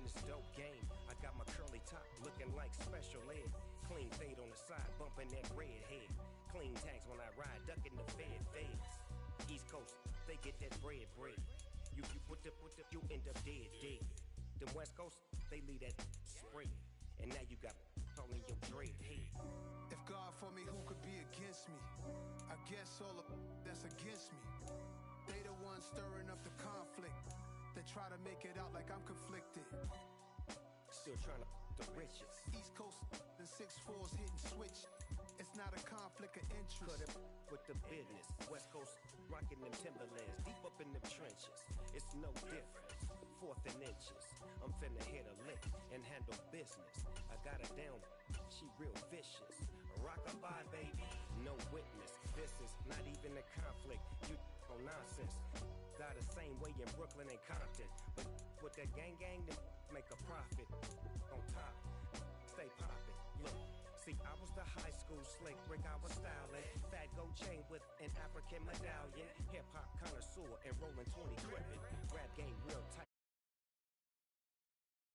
this dope game. I got my curly top looking like special ed. Clean fade on the side, bumping that red head. Clean tags when I ride, ducking the fades. East Coast, they get that bread. You you end up dead. Them West Coast, they leave that spread. And now you got all in your dread head. If God for me, who could be against me? I guess all of that's against me. They the ones stirring up the conflict. They try to make it out like I'm conflicted. Still trying to the riches. East Coast and 6'4's hitting switch. It's not a conflict of interest. Cut it with the business. West Coast rocking them Timberlands, deep up in them trenches. It's no difference. Fourth and inches. I'm finna hit a lick and handle business. I got her down. She real vicious. Rock-a-bye, baby. No witness. This is not even a conflict. You no nonsense. Got the same way in Brooklyn and Compton, but with that gang, they make a profit. On top, stay poppin'. Look, see, I was the high school slick brick, I was styling. Fat gold chain with an African medallion. Hip hop connoisseur and rolling 20 gripping. Rap game real tight.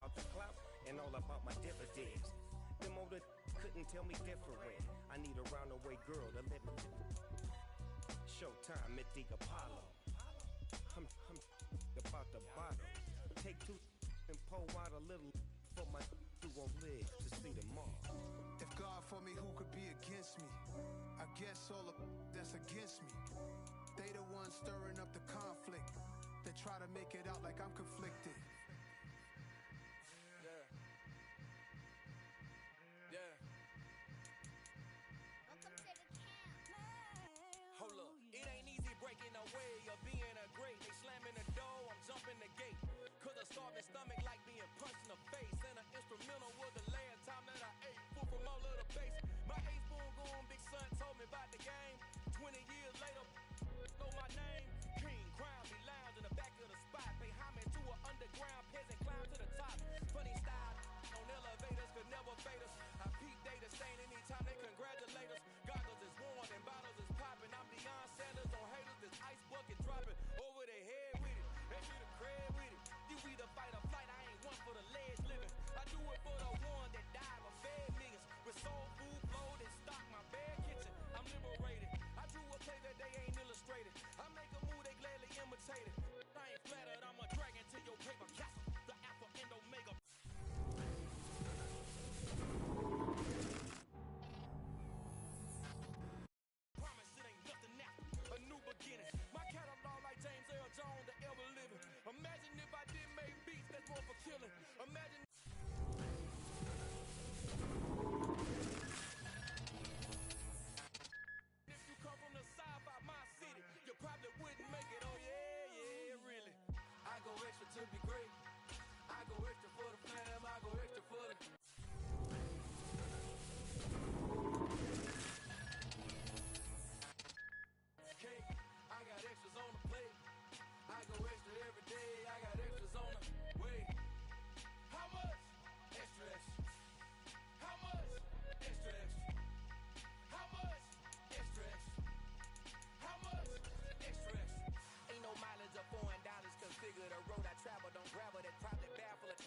Out the clout and all about my dividends. Them older couldn't tell me different. I need a roundaway girl to live with. Showtime at the Apollo. I'm about the bottom. Take two and pour out a little for my who won't live to see tomorrow. If God for me, who could be against me? I guess all of that's against me. They the ones stirring up the conflict. They try to make it out like I'm conflicted. Yeah. Welcome to the camp. Hold up, it ain't easy breaking away or being a great. They slamming the door, I'm jumping the gate. Cause a starving stomach like being punched in the face. And an instrumental was the last time that I ate food from all of the base. My ace spoon going, big son told me about the game. 20 years later, know my name. King, crown me, lounge in the back of the spot. Pay homage to an underground peasant, climb to the top. Funny style, on elevators could never fade us. I peep data stain anytime they congratulate us. Goggles is worn and bottles is popping. I'm Deion Sanders on haters, this ice bucket dropping over their head with it. They be the crib with it. You either fight or flight, I ain't one for the ledge living. I do it for the one that died or fed niggas. With soul food, flow, and stock my bare kitchen. I'm liberated. I drew a play that they ain't illustrated. I make a move, they gladly imitate it. I ain't flattered, I'm a dragon to your paper castle. The alpha and omega. Promise it ain't nothing after. A new beginning. My catalog like James Earl Jones, the ever living. Imagine if I didn't make beats, that's more for killing. Imagine. If you come from the south out my city, you probably wouldn't make it. Oh yeah, really. I go extra to be great. I go extra for the fam. I go extra for the. Cake. I got extras on the plate. I go extra every day. I got extras on the way. How much? Extra, extra. How much? Extra, extra. How much? Extra, extra. How much? Extra, extra. Ain't no mileage of $4 configure the road I travel. Don't gravel that probably baffle it.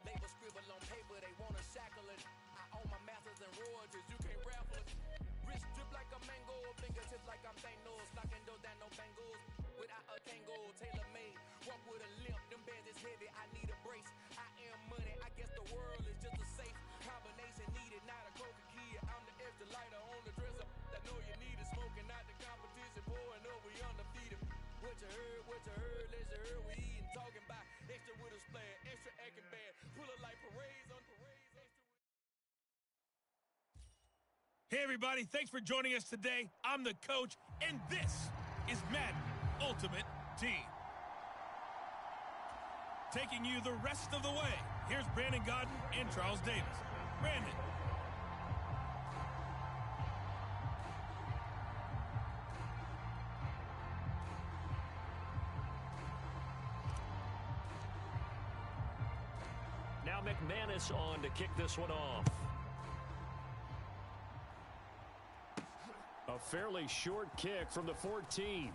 Label scribble on paper, they wanna shackle it. I own my masters and royalties, you can't raffle it. Wrist drip like a mango, fingertips like I'm Thanos. Knocking those down, no bangles. Without a Kango, tailor made. Walk with a limp, them bands is heavy, I need a brace. I am money, I guess the world is just a safe combination needed, not a coca key. I'm the extra lighter on the dresser. I know you need it, smoking out the competition, pouring up, we undefeated. What you heard, let's you heard, we eating, talking about extra with a splash, extra acting bad. Pull it like parades on parades, extra. Hey everybody, thanks for joining us today. I'm the coach, and this is Madden Ultimate Team. Taking you the rest of the way, here's Brandon Godden and Charles Davis. Brandon. Now McManus on to kick this one off. A fairly short kick from the 14.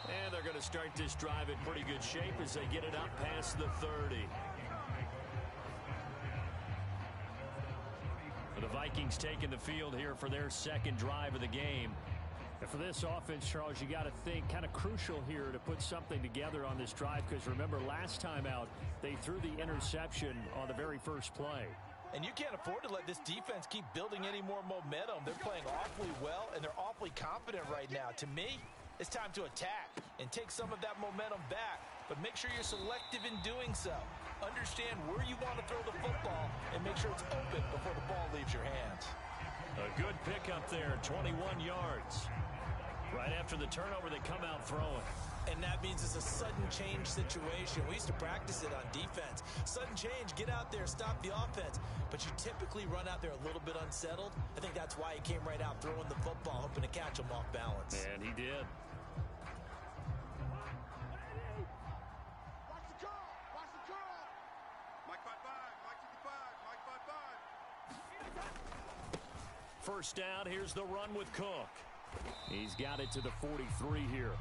And they're going to start this drive in pretty good shape as they get it out past the 30. Vikings taking the field here for their second drive of the game. And for this offense, Charles, you got to think kind of crucial here to put something together on this drive, because remember last time out they threw the interception on the very first play. And you can't afford to let this defense keep building any more momentum. They're playing awfully well, and they're awfully confident right now. To me, it's time to attack and take some of that momentum back, but make sure you're selective in doing so. Understand where you want to throw the football and make sure it's open before the ball leaves your hands. A good pickup there, 21 yards. Right after the turnover, they come out throwing. And that means it's a sudden change situation. We used to practice it on defense. Sudden change, get out there, stop the offense. But you typically run out there a little bit unsettled. I think that's why he came right out throwing the football, hoping to catch him off balance. And he did. Watch the curl. Watch the curl. Mike 5-5. Mike 55. Mike 5-5. First down, here's the run with Cook. He's got it to the 43 here.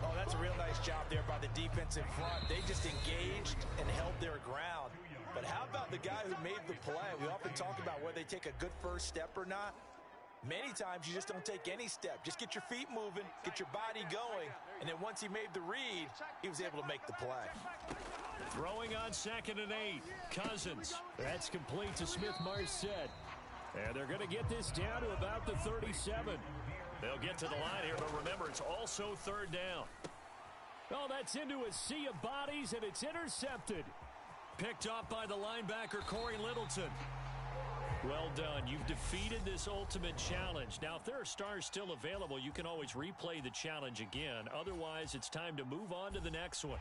Oh, that's a real nice job there by the defense in front. They just engaged and held their ground. But how about the guy who made the play? We often talk about whether they take a good first step or not. Many times you just don't take any step. Just get your feet moving, get your body going, and then once he made the read, he was able to make the play. Throwing on 2nd and 8. Cousins. That's complete to Smith-Marset. And they're going to get this down to about the 37. They'll get to the line here, but remember, it's also 3rd down. Oh, that's into a sea of bodies, and it's intercepted. Picked off by the linebacker, Corey Littleton. Well done. You've defeated this ultimate challenge. Now, if there are stars still available, you can always replay the challenge again. Otherwise, it's time to move on to the next one.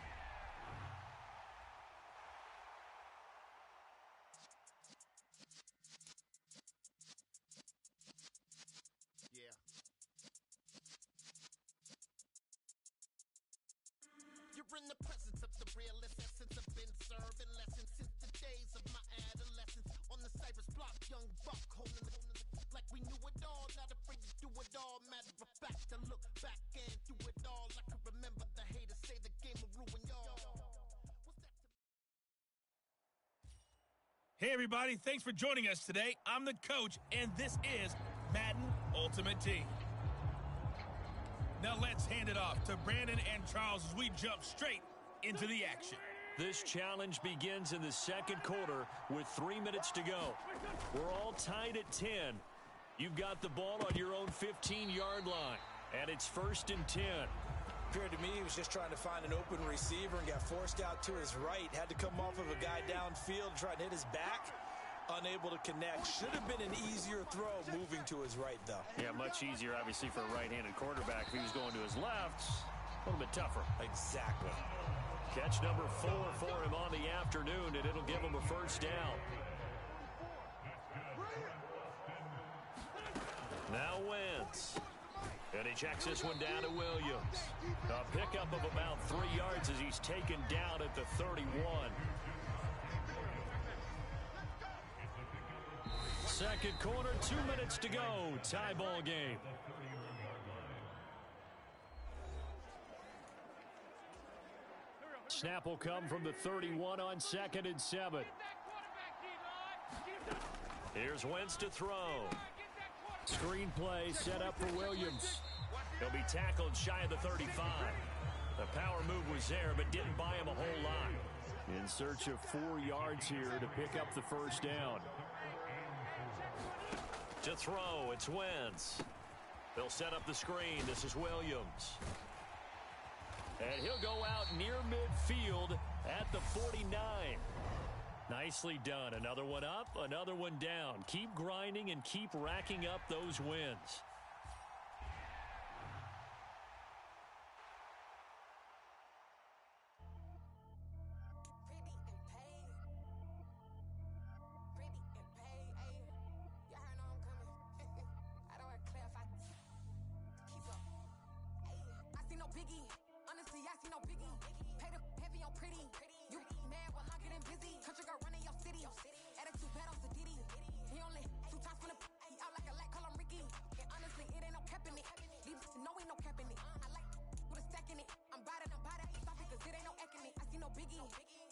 You're in the presence of the realest essence. I've been serving lessons since the days of my adolescence. On the Cypress block, young buck holding it like we knew it all. Not afraid to do it all. Matter of fact, to look back and do it all. I could remember the haters say the game will ruin y'all. Hey, everybody. Thanks for joining us today. I'm the coach, and this is Madden Ultimate Team. Now let's hand it off to Brandon and Charles as we jump straight into the action. This challenge begins in the second quarter with 3 minutes to go. We're all tied at 10. You've got the ball on your own 15-yard line, and it's 1st and 10. Appeared to me he was just trying to find an open receiver and got forced out to his right. Had to come off of a guy downfield, trying to hit his back. Unable to connect. Should have been an easier throw moving to his right, though. Yeah, much easier, obviously, for a right-handed quarterback. If he was going to his left, a little bit tougher. Exactly. Catch number 4 for him on the afternoon, and it'll give him a 1st down. Now Wentz. And he checks this one down to Williams. A pickup of about 3 yards as he's taken down at the 31. Second quarter, 2 minutes to go. Tie ball game. Snap will come from the 31 on 2nd and 7. Here's Wentz to throw. Screen play set up for Williams. He'll be tackled shy of the 35. The power move was there, but didn't buy him a whole lot. In search of 4 yards here to pick up the 1st down. To throw, it's Wentz. They'll set up the screen. This is Williams. And he'll go out near midfield at the 49. Nicely done. Another one up, another one down. Keep grinding and keep racking up those wins.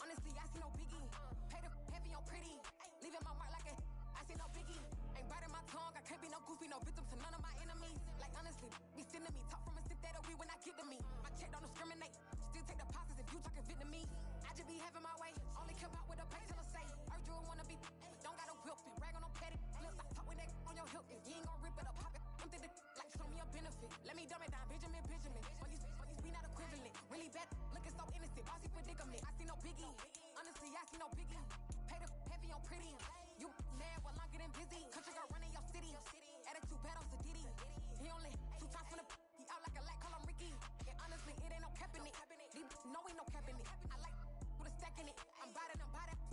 Honestly, I see no biggie. Pay the heavy on pretty. Leaving my mark like a. I see no none of my enemies. Like honestly, be sending me talk from a stick that'll be when I get to me. My check don't discriminate. Still take deposits if you talking Vietnamese. I just be having my way. Only come out with a pay till I say. Heard you wanna be, but don't got a whip and rag on no petty. Flips, I talk with that on your hip. If you ain't gon' rip it up, pop it. I'm thinking like show me a benefit. Let me dumb it down, Benjamin. For you be not equivalent. Really bad, looking so innocent. Bossy predicament. I see no biggie. Honestly, I see no biggie. Pay the heavy on pretty. You mad while I'm getting busy. Country girl running your city. Attitude bad on Sadiddy. He only 2 times from the. He out like a light, call him Ricky. And honestly, it ain't no cap in it. No, ain't no cap in it. I like with a stack in it. I'm by that.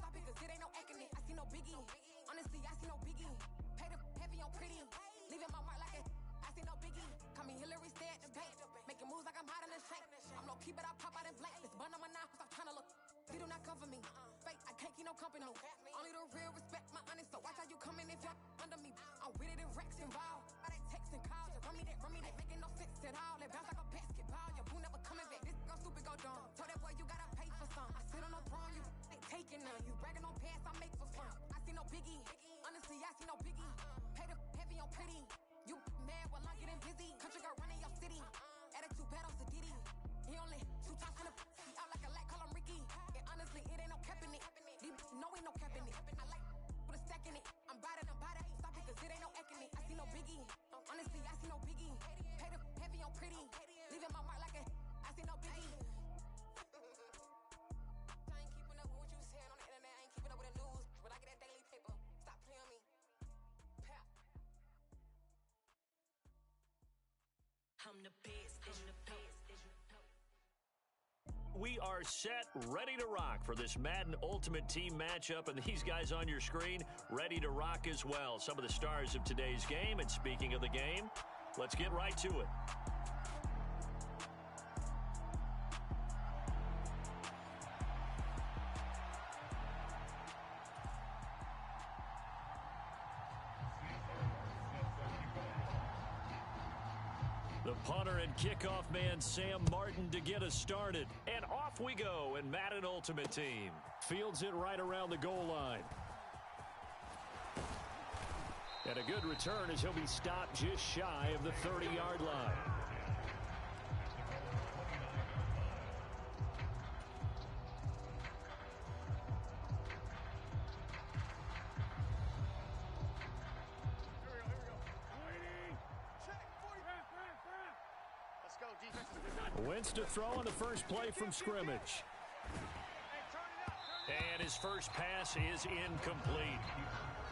Stop it, cause it ain't no acting it. I see no biggie. Honestly, I see no biggie. Pay the heavy on pretty. Leaving my mark like it. I see no biggie. Call me Hillary, stay at the bank. Making moves like I'm hot in the shank. I'm low key, but I pop out in blank. This bun on my knife, cause I'm trying to look. He do not cover me. Fake, I can't keep no company. Only the real respect my honest. So watch how you coming if you're under me. I'm with it and Rex involved. All that text and calls. Just run me that. Making no sense at all. They bounce like a basketball. Your boo never coming back. This go stupid, go dumb. Told that boy you gotta pay for some. I sit on the throne, you ain't taking none. You bragging on pants, I make for fun. I see no biggie. Honestly, I see no biggie. Pay the heavy on pretty. You mad while I'm getting busy. Country girl running your city. Attitude bad on Sadiddy. He only 2 times from the. He out like a light, call him Ricky. And honestly, it ain't no cap in it. No, ain't no cap in it. I like with a stack in it. I'm by that. Stop it, cause it ain't no acting it. I see no biggie. Honestly, I see no biggie. Pay the heavy on pretty. Leaving my mark like a. I see no biggie. I ain't keeping up with what you saying on the internet. I ain't keeping up with the news. But I get that daily paper. Stop playing on me. Pap. I'm the best. We are set, ready to rock for this Madden Ultimate Team matchup, and these guys on your screen ready to rock as well. Some of the stars of today's game, and speaking of the game, let's get right to it. The punter and kickoff man, Sam Martin, to get us started. And off we go in Madden Ultimate Team. Fields it right around the goal line. And a good return as he'll be stopped just shy of the 30-yard line. Wentz to throw on the first play from scrimmage. And his first pass is incomplete.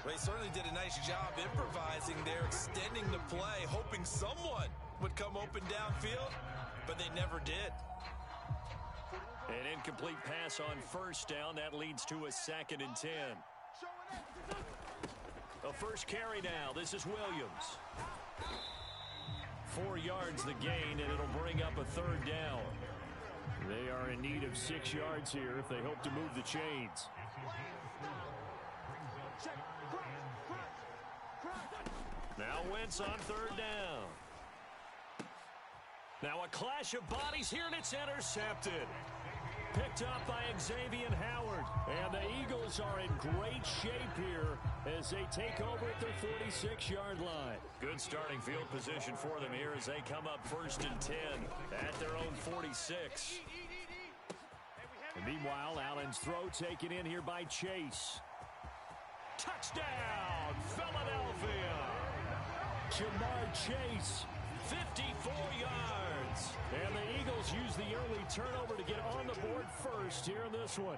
Well, he certainly did a nice job improvising there, extending the play, hoping someone would come open downfield, but they never did. An incomplete pass on first down. That leads to a 2nd and 10. A first carry now. This is Williams. 4 yards the gain, and it'll bring up a 3rd down. They are in need of 6 yards here if they hope to move the chains. Now Wentz on 3rd down. Now a clash of bodies here, and it's intercepted. Picked up by Xavier Howard. And the Eagles are in great shape here as they take over at their 46-yard line. Good starting field position for them here as they come up 1st and 10 at their own 46. And meanwhile, Allen's throw taken in here by Chase. Touchdown, Philadelphia! Jamar Chase, 54 yards. And the Eagles use the early turnover to get on the board first here in this one.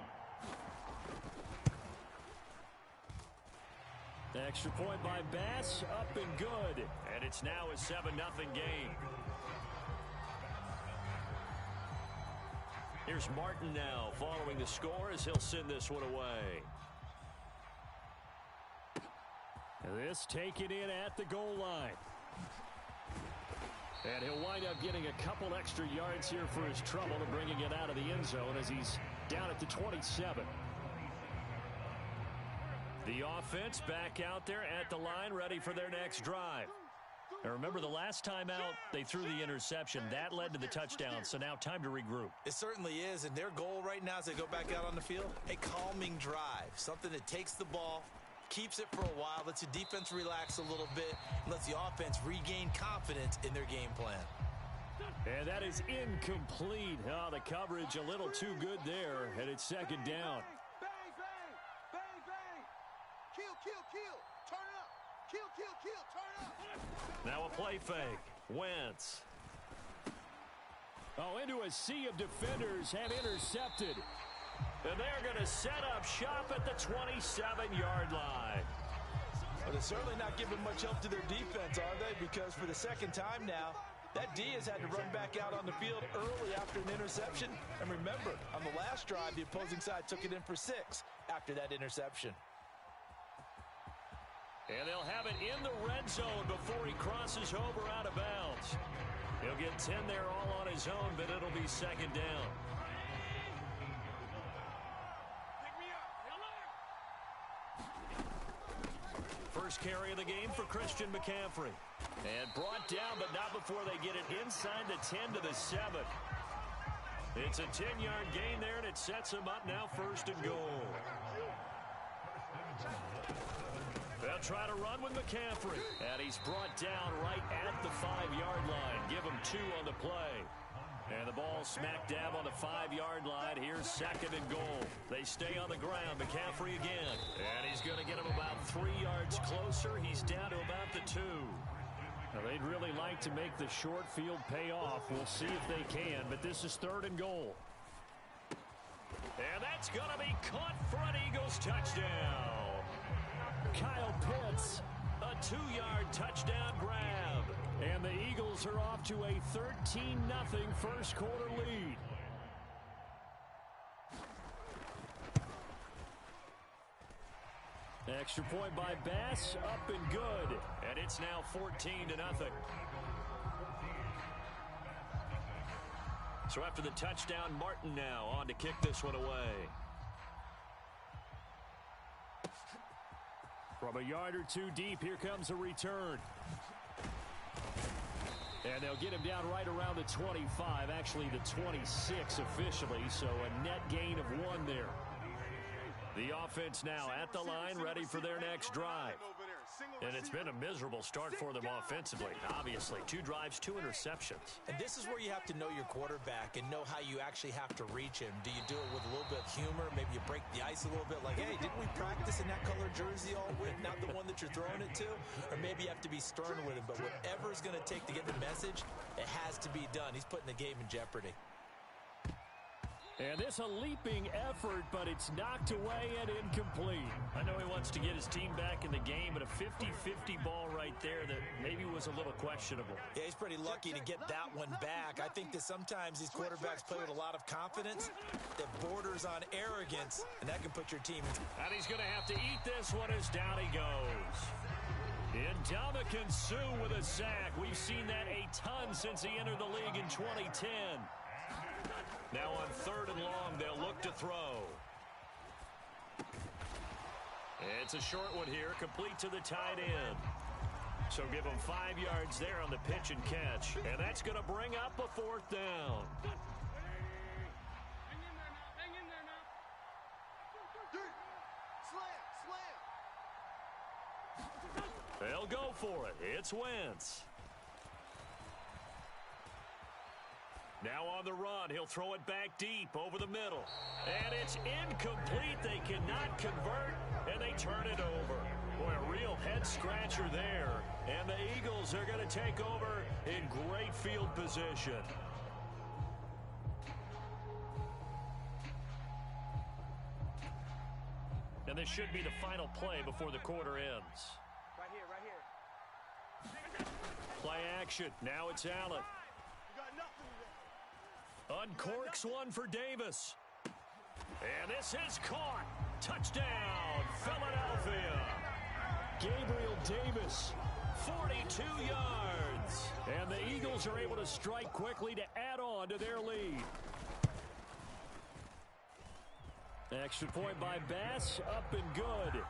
The extra point by Bass, up and good. And it's now a 7-0 game. Here's Martin now following the score as he'll send this one away. This taken in at the goal line. And he'll wind up getting a couple extra yards here for his trouble and bringing it out of the end zone as he's down at the 27. The offense back out there at the line, ready for their next drive. Now remember, the last time out, they threw the interception. That led to the touchdown, so now time to regroup. It certainly is, and their goal right now as they go back out on the field, a calming drive, something that takes the ball, Keeps it for a while, lets the defense relax a little bit, and lets the offense regain confidence in their game plan. And that is incomplete. Oh, the coverage a little too good there, and it's second down. Bang, bang, bang, bang. Kill, kill, kill. Turn it up. Kill, kill, kill. Turn it up. Now a play fake. Wentz. Oh, into a sea of defenders have intercepted. And they're going to set up shop at the 27-yard line. Well, they're certainly not giving much help to their defense, are they? Because for the second time now, that D has had to run back out on the field early after an interception. And remember, on the last drive, the opposing side took it in for 6 after that interception. And they'll have it in the red zone before he crosses over out of bounds. He'll get 10 there all on his own, but it'll be second down. First carry of the game for Christian McCaffrey. And brought down, but not before they get it inside the 10 to the 7. It's a 10-yard gain there, and it sets him up now first and goal. They'll try to run with McCaffrey. And he's brought down right at the 5-yard line. Give him 2 on the play. And the ball smack dab on the 5-yard line. Here's second and goal. They stay on the ground. McCaffrey again. And he's going to get him about 3 yards closer. He's down to about the 2. Now, they'd really like to make the short field pay off. We'll see if they can, but this is third and goal. And that's going to be caught for an Eagles touchdown. Kyle Pitts, a 2-yard touchdown grab. And the Eagles are off to a 13-0 first quarter lead. Extra point by Bass, up and good. And it's now 14-0. So after the touchdown, Martin now on to kick this one away. From a yard or 2 deep, here comes a return. And they'll get him down right around the 25, actually the 26 officially, so a net gain of 1 there. The offense now at the line, ready for their next drive. And it's been a miserable start for them offensively. Obviously, 2 drives, 2 interceptions. And this is where you have to know your quarterback and know how you actually have to reach him. Do you do it with a little bit of humor? Maybe you break the ice a little bit like, hey, didn't we practice in that color jersey all week? Not the one that you're throwing it to? Or maybe you have to be stern with him. But whatever it's going to take to get the message, it has to be done. He's putting the game in jeopardy. And this a leaping effort, but it's knocked away and incomplete. I know he wants to get his team back in the game, but a 50-50 ball right there that maybe was a little questionable. Yeah, he's pretty lucky to get that one back. I think that sometimes these quarterbacks play with a lot of confidence that borders on arrogance, and that can put your team in. And he's going to have to eat this one as down he goes. Ndamukong Suh with a sack. We've seen that a ton since he entered the league in 2010. Now on 3rd and long, they'll look to throw. It's a short one here, complete to the tight end. So give him 5 yards there on the pitch and catch. And that's going to bring up a 4th down. Hang in there now. Slam. They'll go for it. It's Wentz. Now on the run, he'll throw it back deep over the middle. And it's incomplete. They cannot convert, and they turn it over. Boy, a real head-scratcher there. And the Eagles are going to take over in great field position. And this should be the final play before the quarter ends. Right here. Play action. Now it's Allen. Uncorks one for Davis. And this is caught. Touchdown, Philadelphia. Gabriel Davis, 42 yards. And the Eagles are able to strike quickly to add on to their lead. Extra point by Bass, up and good.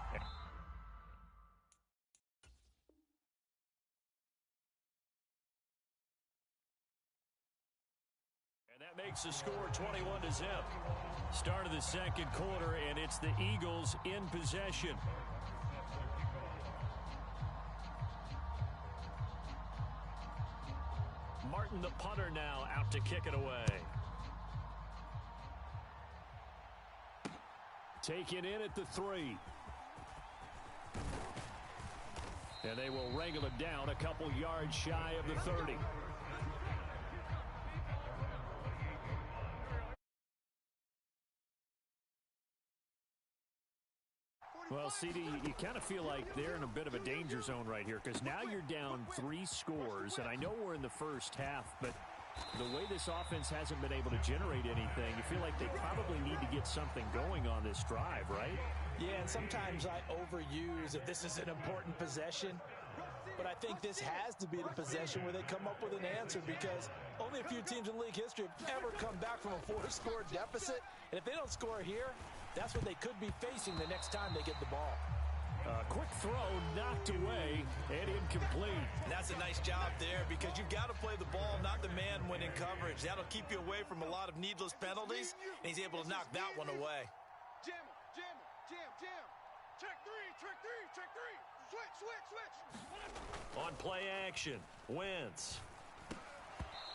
Makes the score 21-0. Start of the second quarter, and it's the Eagles in possession. Martin, the punter, now out to kick it away. Taken in at the 3. And they will wrangle it down a couple yards shy of the 30. Well, CD, you kind of feel like they're in a bit of a danger zone right here because now you're down 3 scores, and I know we're in the first half, but the way this offense hasn't been able to generate anything, you feel like they probably need to get something going on this drive, right? Yeah, and sometimes I overuse if this is an important possession, but I think this has to be the possession where they come up with an answer because only a few teams in league history have ever come back from a 4-score deficit, and if they don't score here, that's what they could be facing the next time they get the ball. Quick throw knocked away and incomplete. And that's a nice job there because you've got to play the ball, not the man when in coverage. That'll keep you away from a lot of needless penalties, and he's able to knock that one away. Jam, jam, jam, jam. Check 3, check 3, check 3. Switch, switch, switch. On play action, Wentz.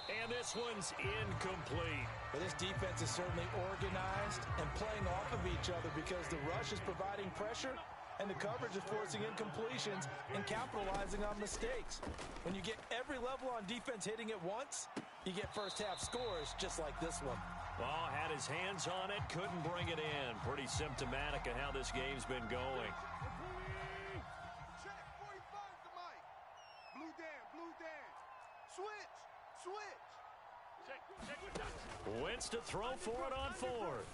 And this one's incomplete. But this defense is certainly organized and playing off of each other because the rush is providing pressure and the coverage is forcing incompletions and capitalizing on mistakes. When you get every level on defense hitting at once, you get first-half scores just like this one. Well, had his hands on it, couldn't bring it in. Pretty symptomatic of how this game's been going. Check 45 the mic. Blue Dan. Switch, switch. Wentz to throw for it on 4th.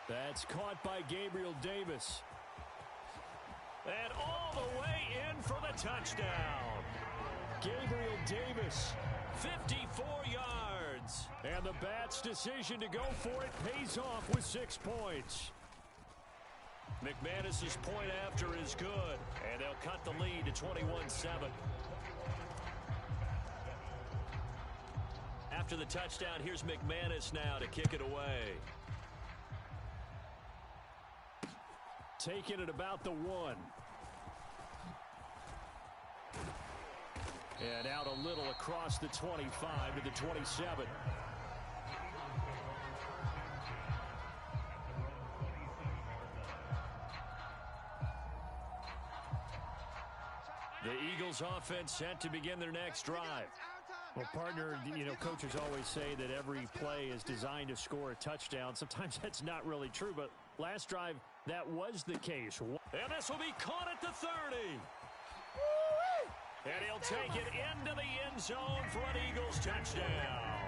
That's caught by Gabriel Davis. And all the way in for the touchdown. Gabriel Davis, 54 yards. And the Bats' decision to go for it pays off with 6 points. McManus's point after is good, and they'll cut the lead to 21-7. After the touchdown, here's McManus now to kick it away. Taking it about the 1. And out a little across the 25 to the 27. The Eagles offense set to begin their next drive. Well, partner, you know, coaches always say that every play is designed to score a touchdown. Sometimes that's not really true, but last drive, that was the case. And this will be caught at the 30. And he'll take it into the end zone for an Eagles touchdown.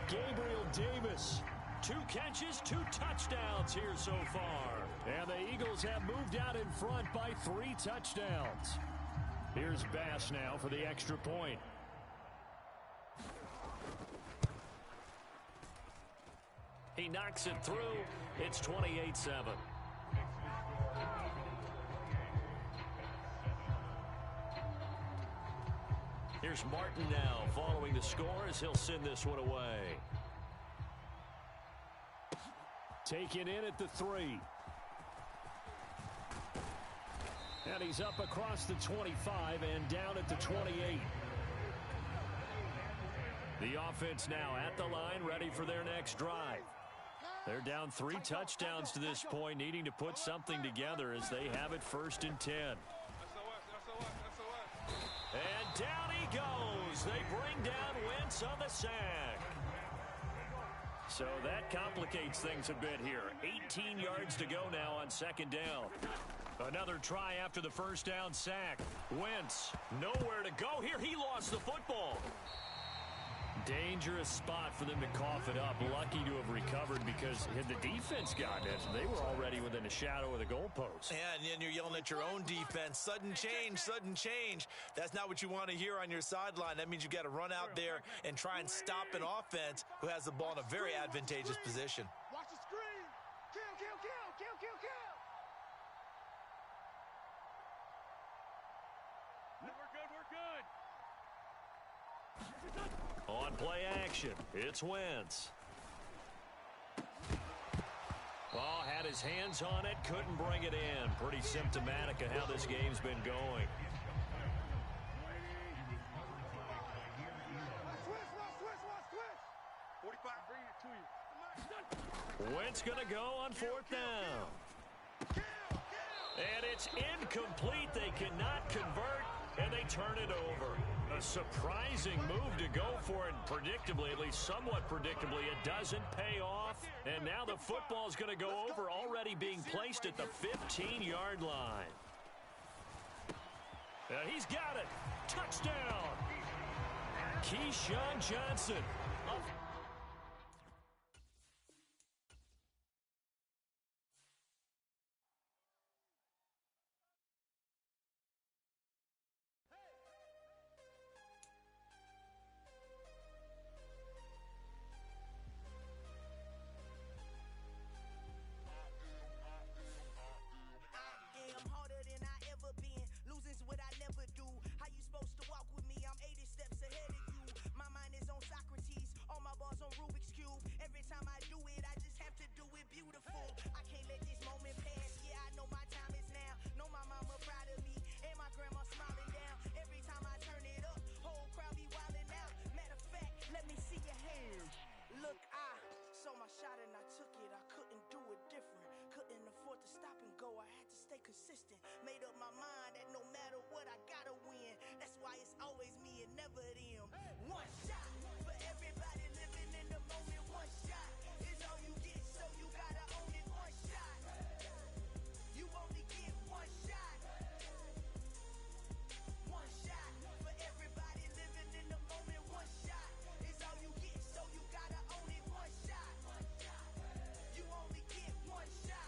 Gabriel Davis, 2 catches, 2 touchdowns here so far. And the Eagles have moved out in front by 3 touchdowns. Here's Bass now for the extra point. He knocks it through. It's 28-7. Here's Martin now following the scores. He'll send this one away. Taken in at the 3. And he's up across the 25 and down at the 28. The offense now at the line, ready for their next drive. They're down 3 touchdowns to this point, needing to put something together as they have it 1st and 10. And down he goes. They bring down Wentz on the sack. So that complicates things a bit here. 18 yards to go now on 2nd down. Another try after the 1st down sack. Wentz, nowhere to go here. He lost the football. Dangerous spot for them to cough it up. Lucky to have recovered because had the defense gotten it, they were already within a shadow of the goalpost. Yeah, and then you're yelling at your own defense. Sudden change, sudden change. That's not what you want to hear on your sideline. That means you've got to run out there and try and stop an offense who has the ball in a very advantageous position. Watch the screen. Kill, kill, kill, kill, kill, kill. We're good, we're good. On play action, it's Wentz. Oh, had his hands on it, couldn't bring it in. Pretty symptomatic of how this game's been going. Wentz going to go on 4th down. And it's incomplete. They cannot convert, and they turn it over. A surprising move to go for it. Predictably, at least somewhat predictably, it doesn't pay off. And now the football is going to go over, already being placed at the 15-yard line. He's got it. Touchdown. Keyshawn Johnson. Consistent, made up my mind that no matter what I gotta win. That's why it's always me and never them. One shot for everybody living in the moment. One shot is all you get, so you gotta own it. One shot, you only get one shot. One shot for everybody living in the moment. One shot is all you get, so you gotta own it. One shot, you only get one shot.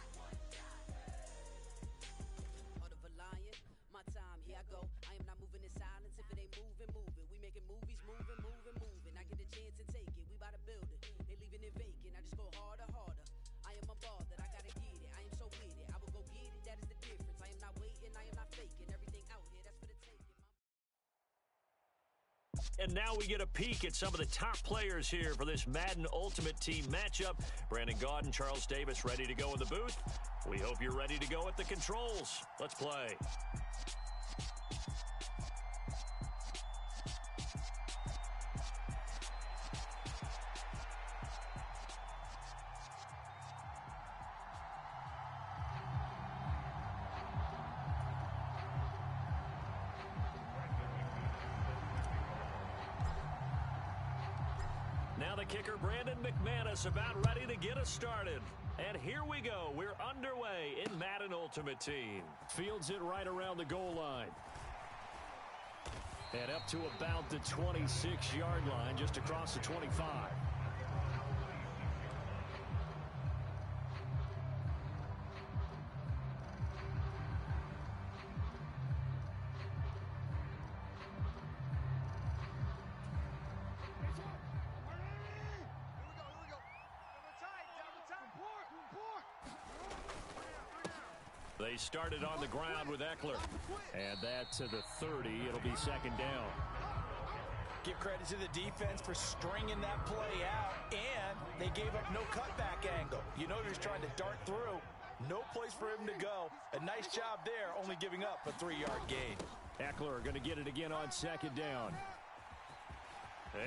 My time, here I go. I am not moving in silence. If it ain't moving, moving. We making movies, moving, moving, moving. I get a chance and take it. We bout to build it. They leaving it vacant. I just go harder, harder. I am a ball that I gotta get it. I am so with it. I will go get it. That is the difference. I am not waiting. I am not faking. Everything out here, that's for the taking. And now we get a peek at some of the top players here for this Madden Ultimate Team matchup. Brandon Gaudin, Charles Davis ready to go in the booth. We hope you're ready to go at the controls. Let's play. Now the kicker, Brandon McManus, about ready to get us started. And here we go. We're underway in Madden Ultimate Team. Fields it right around the goal line. And up to about the 26-yard line, just across the 25. They started on the ground with Eckler. And that to the 30. It'll be 2nd down. Give credit to the defense for stringing that play out, and they gave up no cutback angle. You know he was trying to dart through. No place for him to go. A nice job there, only giving up a 3-yard gain. Eckler going to get it again on 2nd down.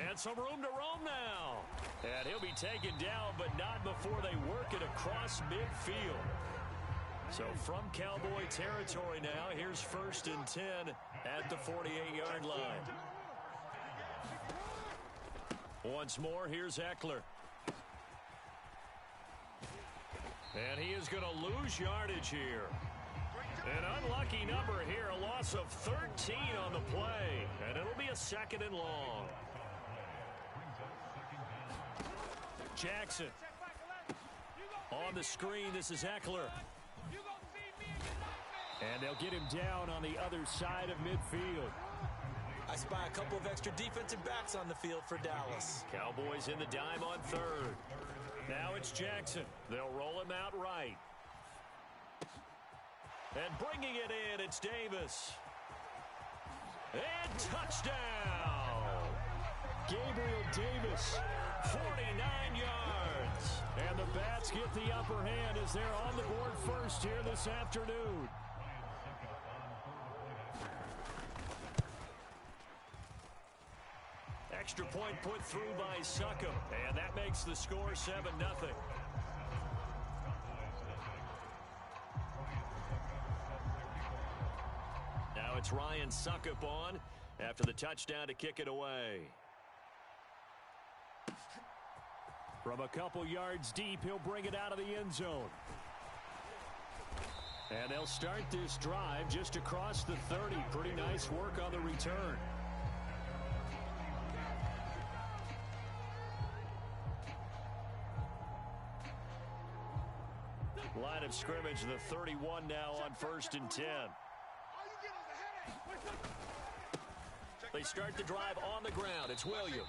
And some room to roam now. And he'll be taken down, but not before they work it across midfield. So from Cowboy territory now, here's 1st and 10 at the 48-yard line. Once more, here's Eckler. And he is going to lose yardage here. An unlucky number here, a loss of 13 on the play. And it'll be a 2nd and long. Jackson. On the screen, this is Eckler. And they'll get him down on the other side of midfield. I spy a couple of extra defensive backs on the field for Dallas. Cowboys in the dime on 3rd. Now it's Jackson. They'll roll him out right. And bringing it in, it's Davis. And touchdown! Gabriel Davis, 49 yards. And the Bats get the upper hand as they're on the board first here this afternoon. Extra point put through by Succop, and that makes the score 7-0. gets Ryan Suckup on after the touchdown to kick it away. From a couple yards deep, he'll bring it out of the end zone. And they'll start this drive just across the 30. Pretty nice work on the return. Line of scrimmage, the 31 now on 1st and 10. They start the drive on the ground. It's Williams.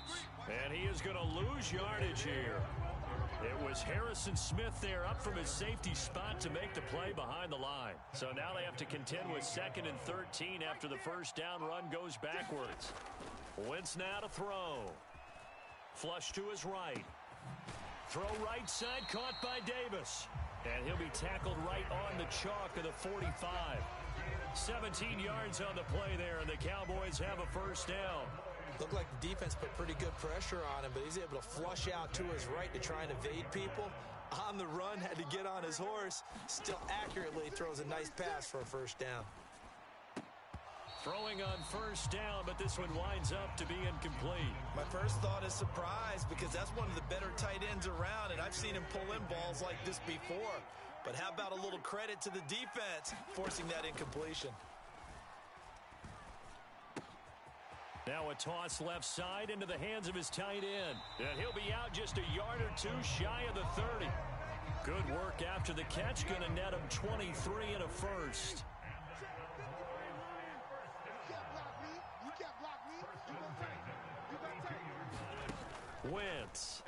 And he is going to lose yardage here. It was Harrison Smith there up from his safety spot to make the play behind the line. So now they have to contend with 2nd and 13 after the first down run goes backwards. Wentz now to throw. Flush to his right. Throw right side, caught by Davis. And he'll be tackled right on the chalk of the 45. 17 yards on the play there, and the Cowboys have a first down. Looked like the defense put pretty good pressure on him, but he's able to flush out to his right to try and evade people. On the run, had to get on his horse. Still accurately throws a nice pass for a first down. Throwing on first down, but this one winds up to be incomplete. My first thought is surprise, because that's one of the better tight ends around, and I've seen him pull in balls like this before. But how about a little credit to the defense forcing that incompletion? Now a toss left side into the hands of his tight end. And he'll be out just a yard or two shy of the 30. Good work after the catch. Going to net him 23 and a first. Wentz.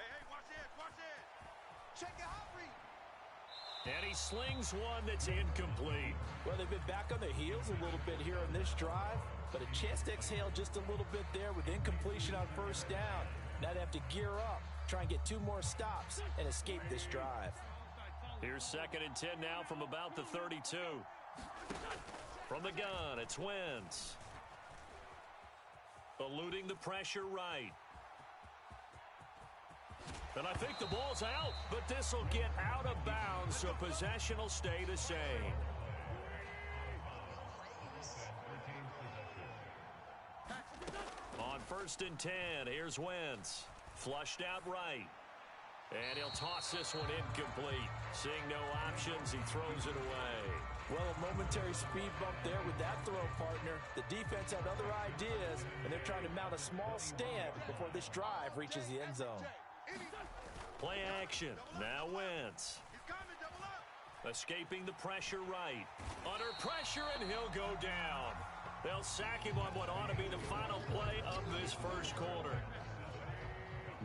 And he slings one that's incomplete. Well, they've been back on their heels a little bit here on this drive, but a chance to exhale just a little bit there with incompletion on first down. Now they have to gear up, try and get 2 more stops, and escape this drive. Here's 2nd and 10 now from about the 32. From the gun, it's Wentz. Eluding the pressure right. And I think the ball's out, but this will get out of bounds, so possession will stay the same. On 1st and 10, here's Wentz. Flushed out right. And he'll toss this one incomplete. Seeing no options, he throws it away. Well, a momentary speed bump there with that throw, partner. The defense had other ideas, and they're trying to mount a small stand before this drive reaches the end zone. Play action. Now Wentz. Escaping the pressure right. Under pressure, and he'll go down. They'll sack him on what ought to be the final play of this first quarter.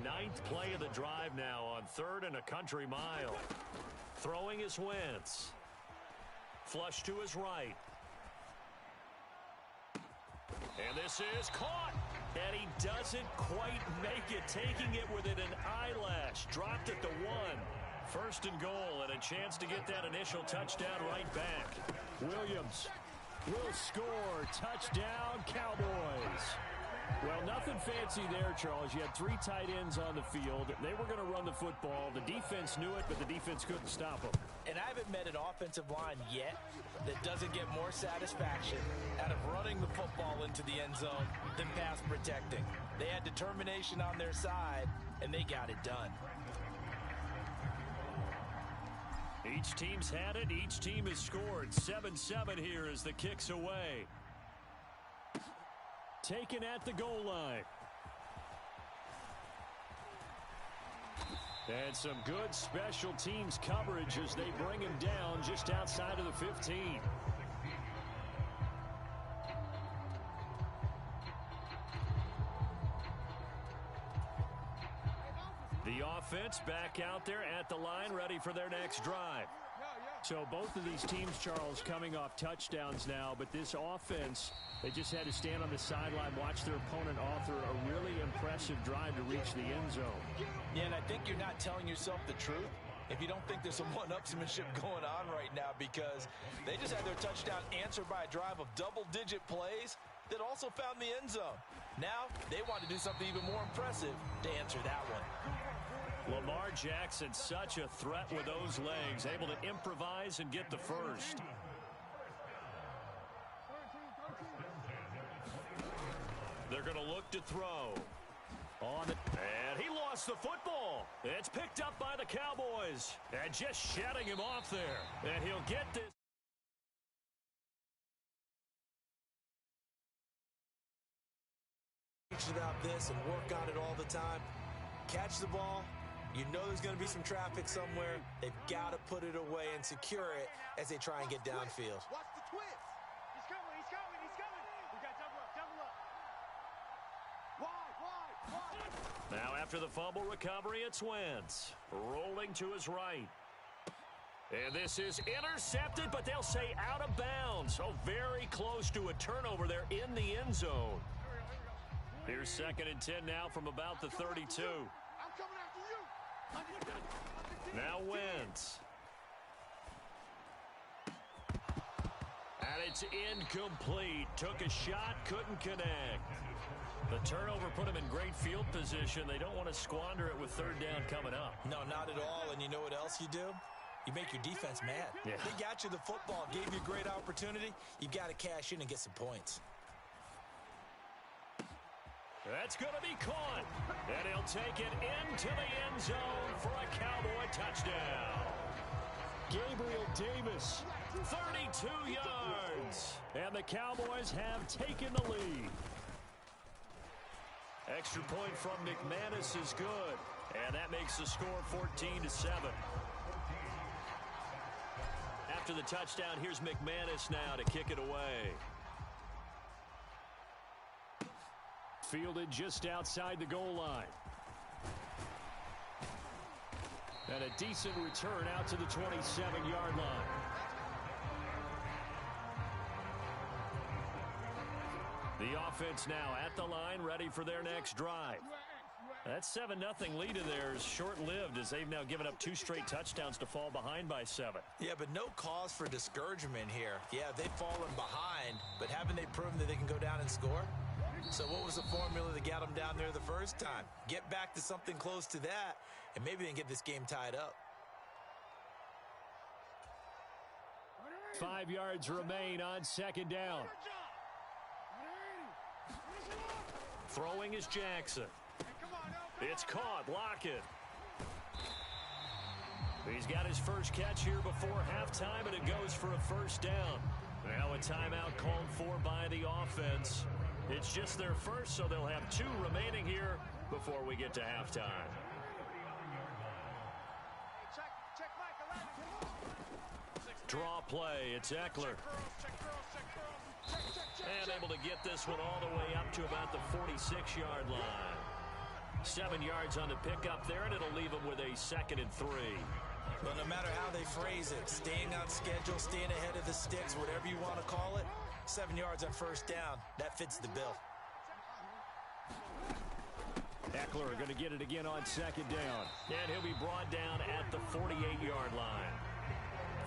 9th play of the drive now on 3rd and a country mile. Throwing is Wentz. Flush to his right. And this is caught. And he doesn't quite make it, taking it within an eyelash. Dropped at the 1. 1st and goal, and a chance to get that initial touchdown right back. Williams will score. Touchdown, Cowboys. Well, nothing fancy there, Charles. You had 3 tight ends on the field. They were going to run the football. The defense knew it, but the defense couldn't stop them. And I haven't met an offensive line yet that doesn't get more satisfaction out of running the football into the end zone than pass protecting. They had determination on their side, and they got it done. Each team's had it. Each team has scored. 7-7 here as the kick's away. Taken at the goal line. And some good special teams coverage as they bring him down just outside of the 15. The offense back out there at the line, ready for their next drive. So both of these teams, Charles, coming off touchdowns now, but this offense, they just had to stand on the sideline, watch their opponent author a really impressive drive to reach the end zone. Yeah, and I think you're not telling yourself the truth if you don't think there's some one-upsmanship going on right now, because they just had their touchdown answered by a drive of double-digit plays that also found the end zone. Now they want to do something even more impressive to answer that one. Lamar Jackson, such a threat with those legs, able to improvise and get the first. They're going to look to throw. And he lost the football. It's picked up by the Cowboys. And just shutting him off there. And he'll get this. About this and work on it all the time. Catch the ball. You know there's going to be some traffic somewhere. They've got to put it away and secure it as they try and get downfield. Watch the twist. He's coming. We got double up. Wide. Now after the fumble recovery, it's Wentz. Rolling to his right. And this is intercepted, but they'll say out of bounds. So very close to a turnover there in the end zone. Here's 2nd and 10 now from about the 32. I'm coming after you. Now Wentz. And it's incomplete. Took a shot, couldn't connect. The turnover put him in great field position. They don't want to squander it with 3rd down coming up. No, not at all. And you know what else you do? You make your defense mad. Yeah. They got you the football, gave you a great opportunity. You've got to cash in and get some points. That's going to be caught. And he'll take it into the end zone for a Cowboy touchdown. Gabriel Davis, 32 yards. And the Cowboys have taken the lead. Extra point from McManus is good. And that makes the score 14-7. After the touchdown, here's McManus now to kick it away. Fielded just outside the goal line. And a decent return out to the 27-yard line. The offense now at the line, ready for their next drive. That 7-0 lead of theirs short-lived as they've now given up 2 straight touchdowns to fall behind by 7. Yeah, but no cause for discouragement here. Yeah, they've fallen behind, but haven't they proven that they can go down and score? So what was the formula that got them down there the first time? Get back to something close to that, and maybe they can get this game tied up. 5 yards remain on 2nd down. Throwing is Jackson. It's caught. Lockett. He's got his first catch here before halftime, and it goes for a 1st down. Now a timeout called for by the offense. It's just their first, so they'll have 2 remaining here before we get to halftime. Draw play. It's Eckler. And able to get this one all the way up to about the 46-yard line. 7 yards on the pickup there, and it'll leave them with a 2nd and 3. Well, no matter how they phrase it, staying on schedule, staying ahead of the sticks, whatever you want to call it, 7 yards on 1st down, that fits the bill. Eckler going to get it again on 2nd down. And he'll be brought down at the 48-yard line.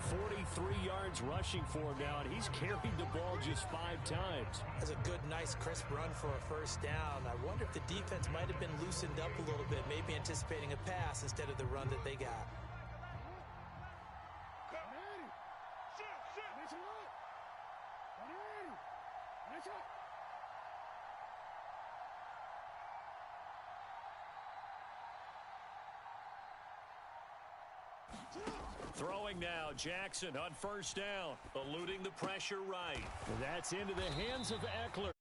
43 yards rushing for him now, and he's carried the ball just 5 times. That's a good, nice, crisp run for a 1st down. I wonder if the defense might have been loosened up a little bit, maybe anticipating a pass instead of the run that they got. Throwing now, Jackson on 1st down, eluding the pressure right. That's into the hands of Eckler.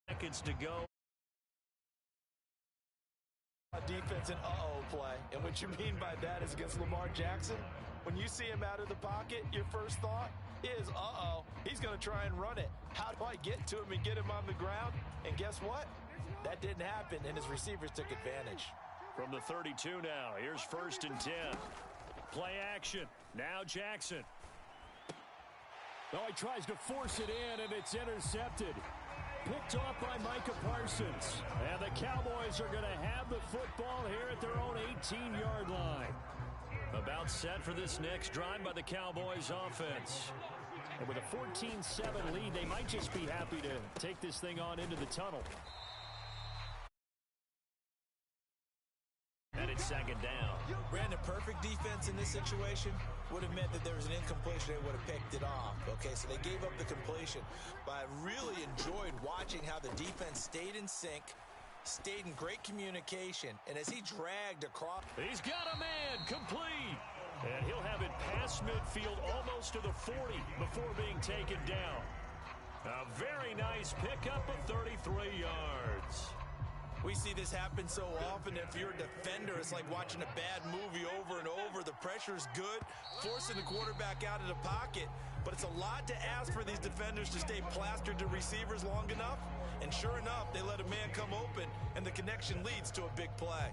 Seconds to go. Defense and play. And what you mean by that is against Lamar Jackson, when you see him out of the pocket, your first thought is, he's going to try and run it. How do I get to him and get him on the ground? And guess what? That didn't happen, and his receivers took advantage. From the 32 now, here's 1st and 10. Play action. Now Jackson. Oh, he tries to force it in, and it's intercepted. Picked off by Micah Parsons. And the Cowboys are going to have the football here at their own 18-yard line. About set for this next drive by the Cowboys offense. And with a 14-7 lead, they might just be happy to take this thing on into the tunnel. And it's 2nd down. Brandon, perfect defense in this situation would have meant that there was an incompletion. They would have picked it off. Okay, so they gave up the completion. But I really enjoyed watching how the defense stayed in sync, stayed in great communication, and as he dragged across. He's got a man complete. And he'll have it past midfield almost to the 40 before being taken down. A very nice pickup of 33 yards. We see this happen so often. If you're a defender, it's like watching a bad movie over and over. The pressure's good, forcing the quarterback out of the pocket. But it's a lot to ask for these defenders to stay plastered to receivers long enough. And sure enough, they let a man come open, and the connection leads to a big play.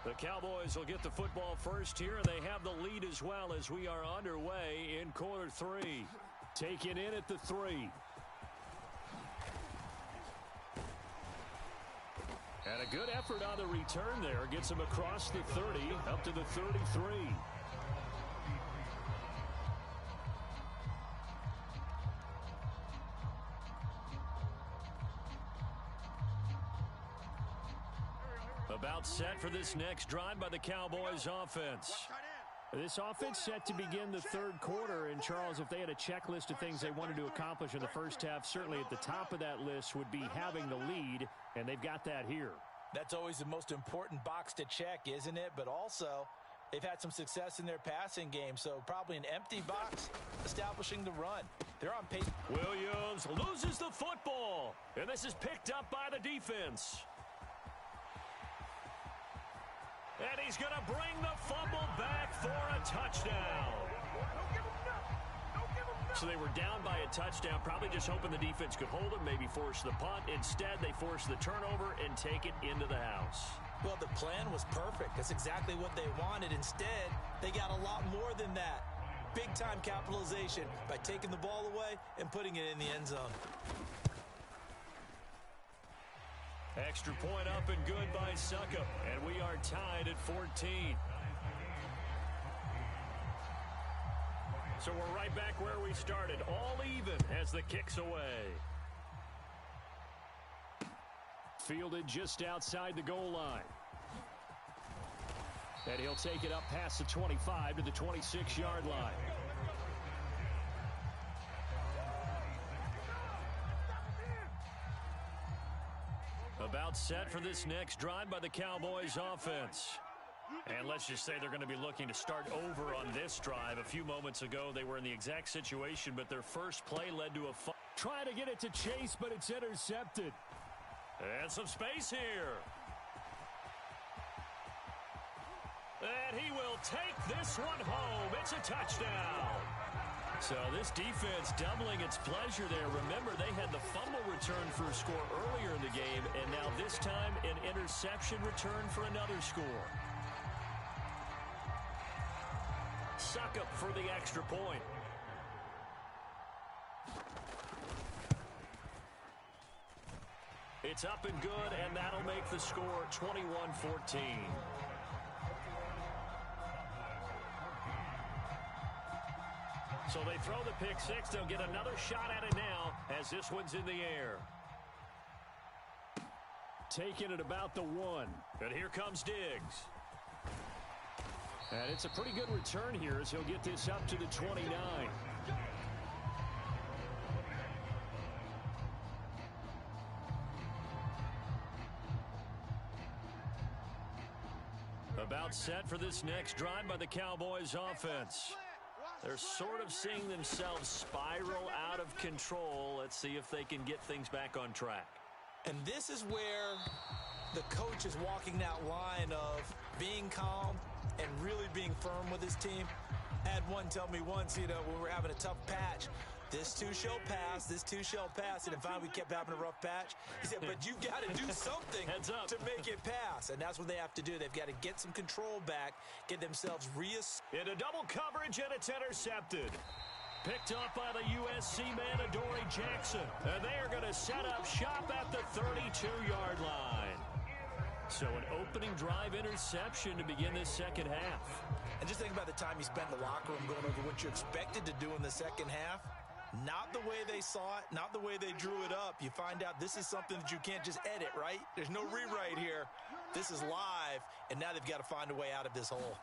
The Cowboys will get the football first here, and they have the lead as well as we are underway in quarter 3. Taken in at the 3. And a good effort on the return there. Gets him across the 30, up to the 33. About set for this next drive by the Cowboys offense. This offense set to begin the third quarter. And, Charles, if they had a checklist of things they wanted to accomplish in the first half, certainly at the top of that list would be having the lead, and they've got that here. That's always the most important box to check, isn't it? But also, they've had some success in their passing game, so probably an empty box establishing the run. They're on pace. Williams loses the football, and this is picked up by the defense. And he's going to bring the fumble back for a touchdown. So they were down by a touchdown, probably just hoping the defense could hold them, maybe force the punt. Instead, they force the turnover and take it into the house. Well, the plan was perfect. That's exactly what they wanted. Instead, they got a lot more than that. Big-time capitalization by taking the ball away and putting it in the end zone. Extra point up and good by Suckup, and we are tied at 14. So we're right back where we started, all even as the kick's away. Fielded just outside the goal line. And he'll take it up past the 25 to the 26-yard line. About set for this next drive by the Cowboys offense. And let's just say they're going to be looking to start over on this drive. A few moments ago, they were in the exact situation, but their first play led to a try to get it to Chase, but it's intercepted. And some space here. And he will take this one home. It's a touchdown. So this defense doubling its pleasure there. Remember, they had the fumble return for a score earlier in the game, and now this time an interception return for another score. Suckup for the extra point. It's up and good, and that'll make the score 21-14. So they throw the pick six. They'll get another shot at it now as this one's in the air. Taking it about the 1. And here comes Diggs. And it's a pretty good return here as he'll get this up to the 29. About set for this next drive by the Cowboys offense. They're sort of seeing themselves spiral out of control. Let's see if they can get things back on track. And this is where the coach is walking that line of being calm and really being firm with his team. I had one tell me once, when we were having a tough patch, this too shall pass, this too shall pass. And finally, we kept having a rough patch. He said, but you got to do something to make it pass. And that's what they have to do. They've got to get some control back, get themselves into double coverage, and it's intercepted. Picked up by the USC man, Adoree Jackson. And they are going to set up shop at the 32-yard line. So an opening drive interception to begin this second half. And just think about the time you spent in the locker room going over what you expected to do in the second half. Not the way they saw it, not the way they drew it up. You find out this is something that you can't just edit, right? There's no rewrite here. This is live, and now they've got to find a way out of this hole.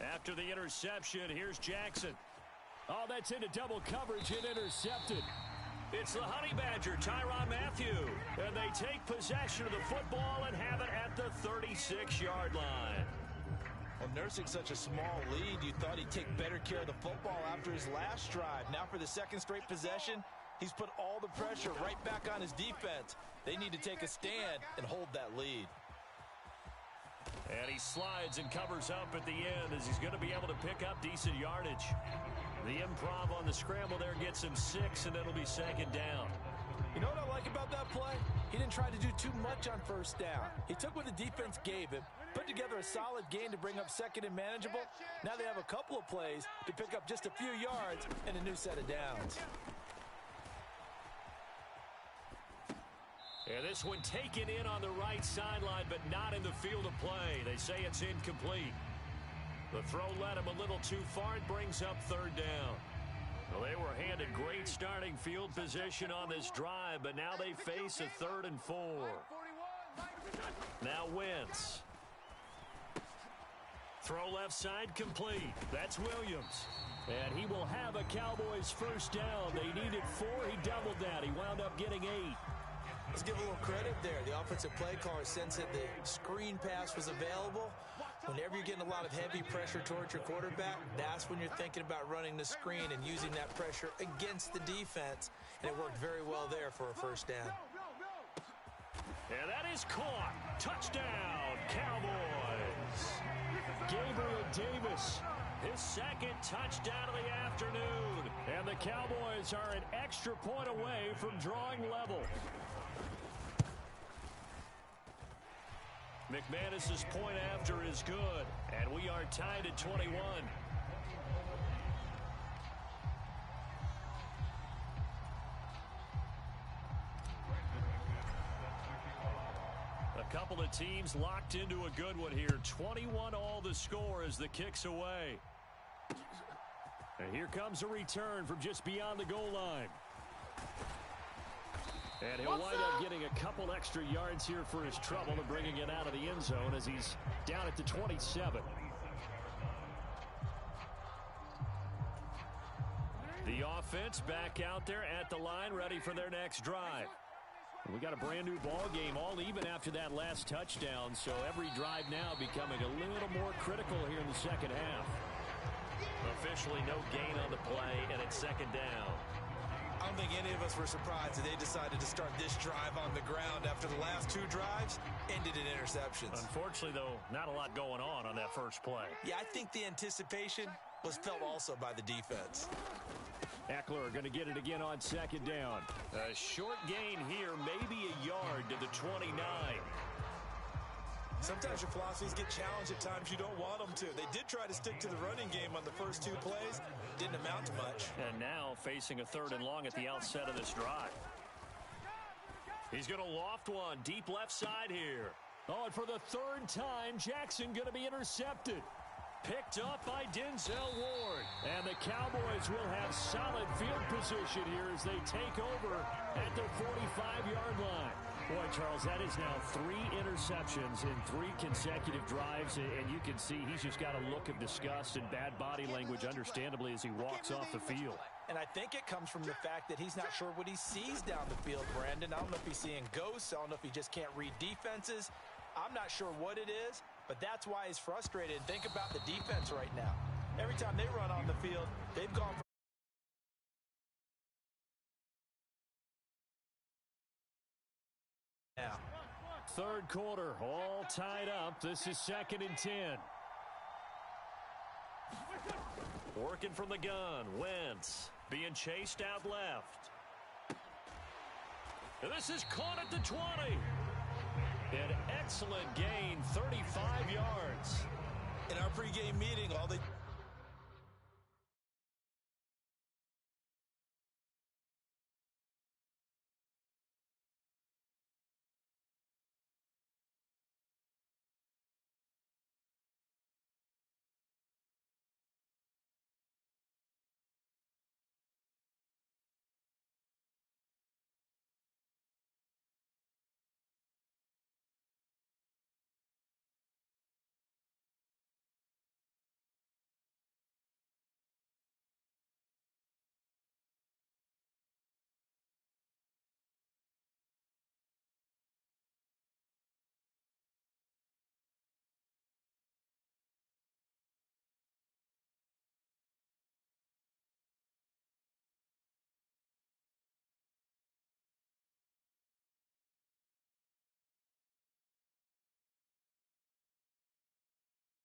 After the interception, here's Jackson. Oh, that's into double coverage and intercepted. It's the Honey Badger, Tyrann Mathieu. And they take possession of the football and have it at the 36-yard line. Well, nursing such a small lead, you thought he'd take better care of the football after his last drive. Now for the second straight possession, he's put all the pressure right back on his defense. They need to take a stand and hold that lead. And he slides and covers up at the end as he's going to be able to pick up decent yardage. The improv on the scramble there gets him 6, and it'll be second down. You know what I like about that play? He didn't try to do too much on first down. He took what the defense gave him, put together a solid gain to bring up second and manageable. Now they have a couple of plays to pick up just a few yards and a new set of downs. And this one taken in on the right sideline, but not in the field of play. They say it's incomplete. The throw led him a little too far. It brings up third down. Well, they were handed great starting field position on this drive, but now they face a 3rd and 4. Now Wentz. Throw left side complete. That's Williams. And he will have a Cowboys first down. They needed 4. He doubled that. He wound up getting 8. Let's give a little credit there. The offensive play caller sensed that the screen pass was available. Whenever you're getting a lot of heavy pressure towards your quarterback, that's when you're thinking about running the screen and using that pressure against the defense. And it worked very well there for a first down. And that is caught. Touchdown, Cowboys. Gabriel Davis, his second touchdown of the afternoon. And the Cowboys are an extra point away from drawing level. McManus's point after is good, and we are tied at 21. A couple of teams locked into a good one here. 21 all the score as the kick's away. And here comes a return from just beyond the goal line. And he'll wind up getting a couple extra yards here for his trouble and bringing it out of the end zone as he's down at the 27. The offense back out there at the line, ready for their next drive. We got a brand new ball game, all even after that last touchdown, so every drive now becoming a little more critical here in the second half. Officially no gain on the play, and it's second down. I don't think any of us were surprised that they decided to start this drive on the ground after the last 2 drives ended in interceptions. Unfortunately, though, not a lot going on that first play. Yeah, I think the anticipation was felt also by the defense. Eckler going to get it again on second down. A short gain here, maybe a yard to the 29. Sometimes your philosophies get challenged at times you don't want them to. They did try to stick to the running game on the first 2 plays. Didn't amount to much. And now facing a 3rd and long at the outset of this drive. He's going to loft one deep left side here. Oh, and for the 3rd time, Jackson going to be intercepted. Picked up by Denzel Ward. And the Cowboys will have solid field position here as they take over at their 45-yard line. Boy, Charles, that is now 3 interceptions in 3 consecutive drives, and you can see he's just got a look of disgust and bad body language, understandably, as he walks off the field. And I think it comes from the fact that he's not sure what he sees down the field, Brandon. I don't know if he's seeing ghosts. I don't know if he just can't read defenses. I'm not sure what it is, but that's why he's frustrated. Think about the defense right now. Every time they run on the field, they've gone from now. 3rd quarter, all tied up. This is 2nd and 10. Working from the gun, Wentz. being chased out left. And this is caught at the 20. An excellent gain, 35 yards. In our pregame meeting, all they...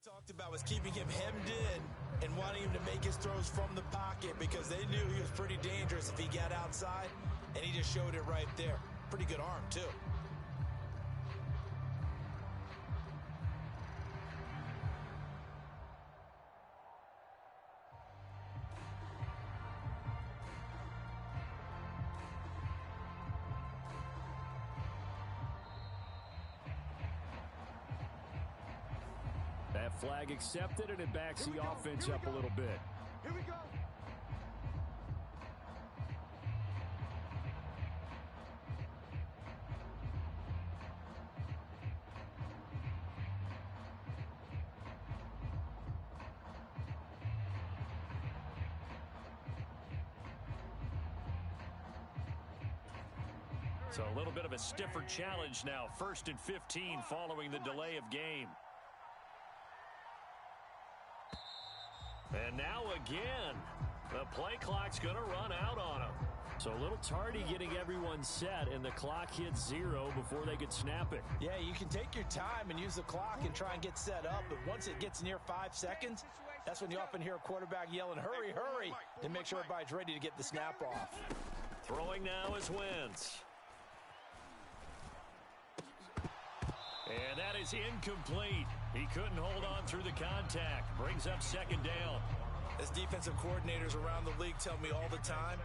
talked about was keeping him hemmed in and wanting him to make his throws from the pocket because they knew he was pretty dangerous if he got outside, and he just showed it right there. Pretty good arm, too. That flag accepted, and it backs the offense up a little bit. Here we go. So a little bit of a stiffer challenge now. 1st and 15 following the delay of game. And now again, the play clock's going to run out on him. So a little tardy getting everyone set, and the clock hits 0 before they could snap it. Yeah, you can take your time and use the clock and try and get set up, but once it gets near 5 seconds, that's when you often hear a quarterback yelling, hurry, hurry, to make sure everybody's ready to get the snap off. Throwing now is Wentz. And that is incomplete. He couldn't hold on through the contact. Brings up 2nd down. As defensive coordinators around the league tell me all the time,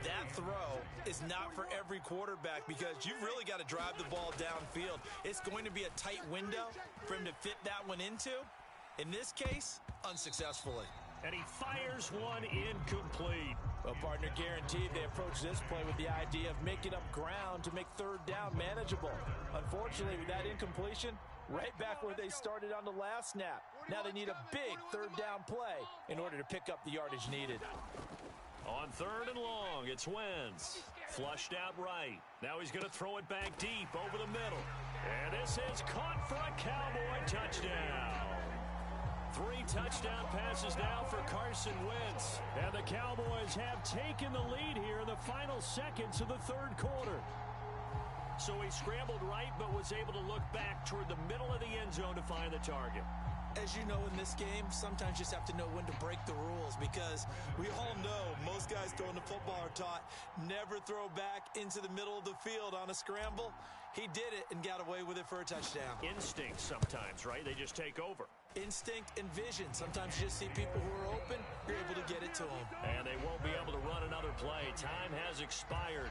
that throw is not for every quarterback because you've really got to drive the ball downfield. It's going to be a tight window for him to fit that one into. In this case, unsuccessfully. And he fires one incomplete. Well, partner, guaranteed they approach this play with the idea of making up ground to make 3rd down manageable. Unfortunately, with that incompletion, right back where they started on the last snap. Now they need a big 3rd down play in order to pick up the yardage needed. On 3rd and long, it's Wentz. Flushed out right. Now he's going to throw it back deep over the middle. And this is caught for a Cowboy touchdown. 3 touchdown passes now for Carson Wentz. And the Cowboys have taken the lead here in the final seconds of the 3rd quarter. So he scrambled right, but was able to look back toward the middle of the end zone to find the target. As you know, in this game, sometimes you just have to know when to break the rules because we all know most guys throwing the football are taught never throw back into the middle of the field on a scramble. He did it and got away with it for a touchdown. Instinct sometimes, right? They just take over. Instinct and vision. Sometimes you just see people who are open, you're able to get it to them. And they won't be able to run another play. Time has expired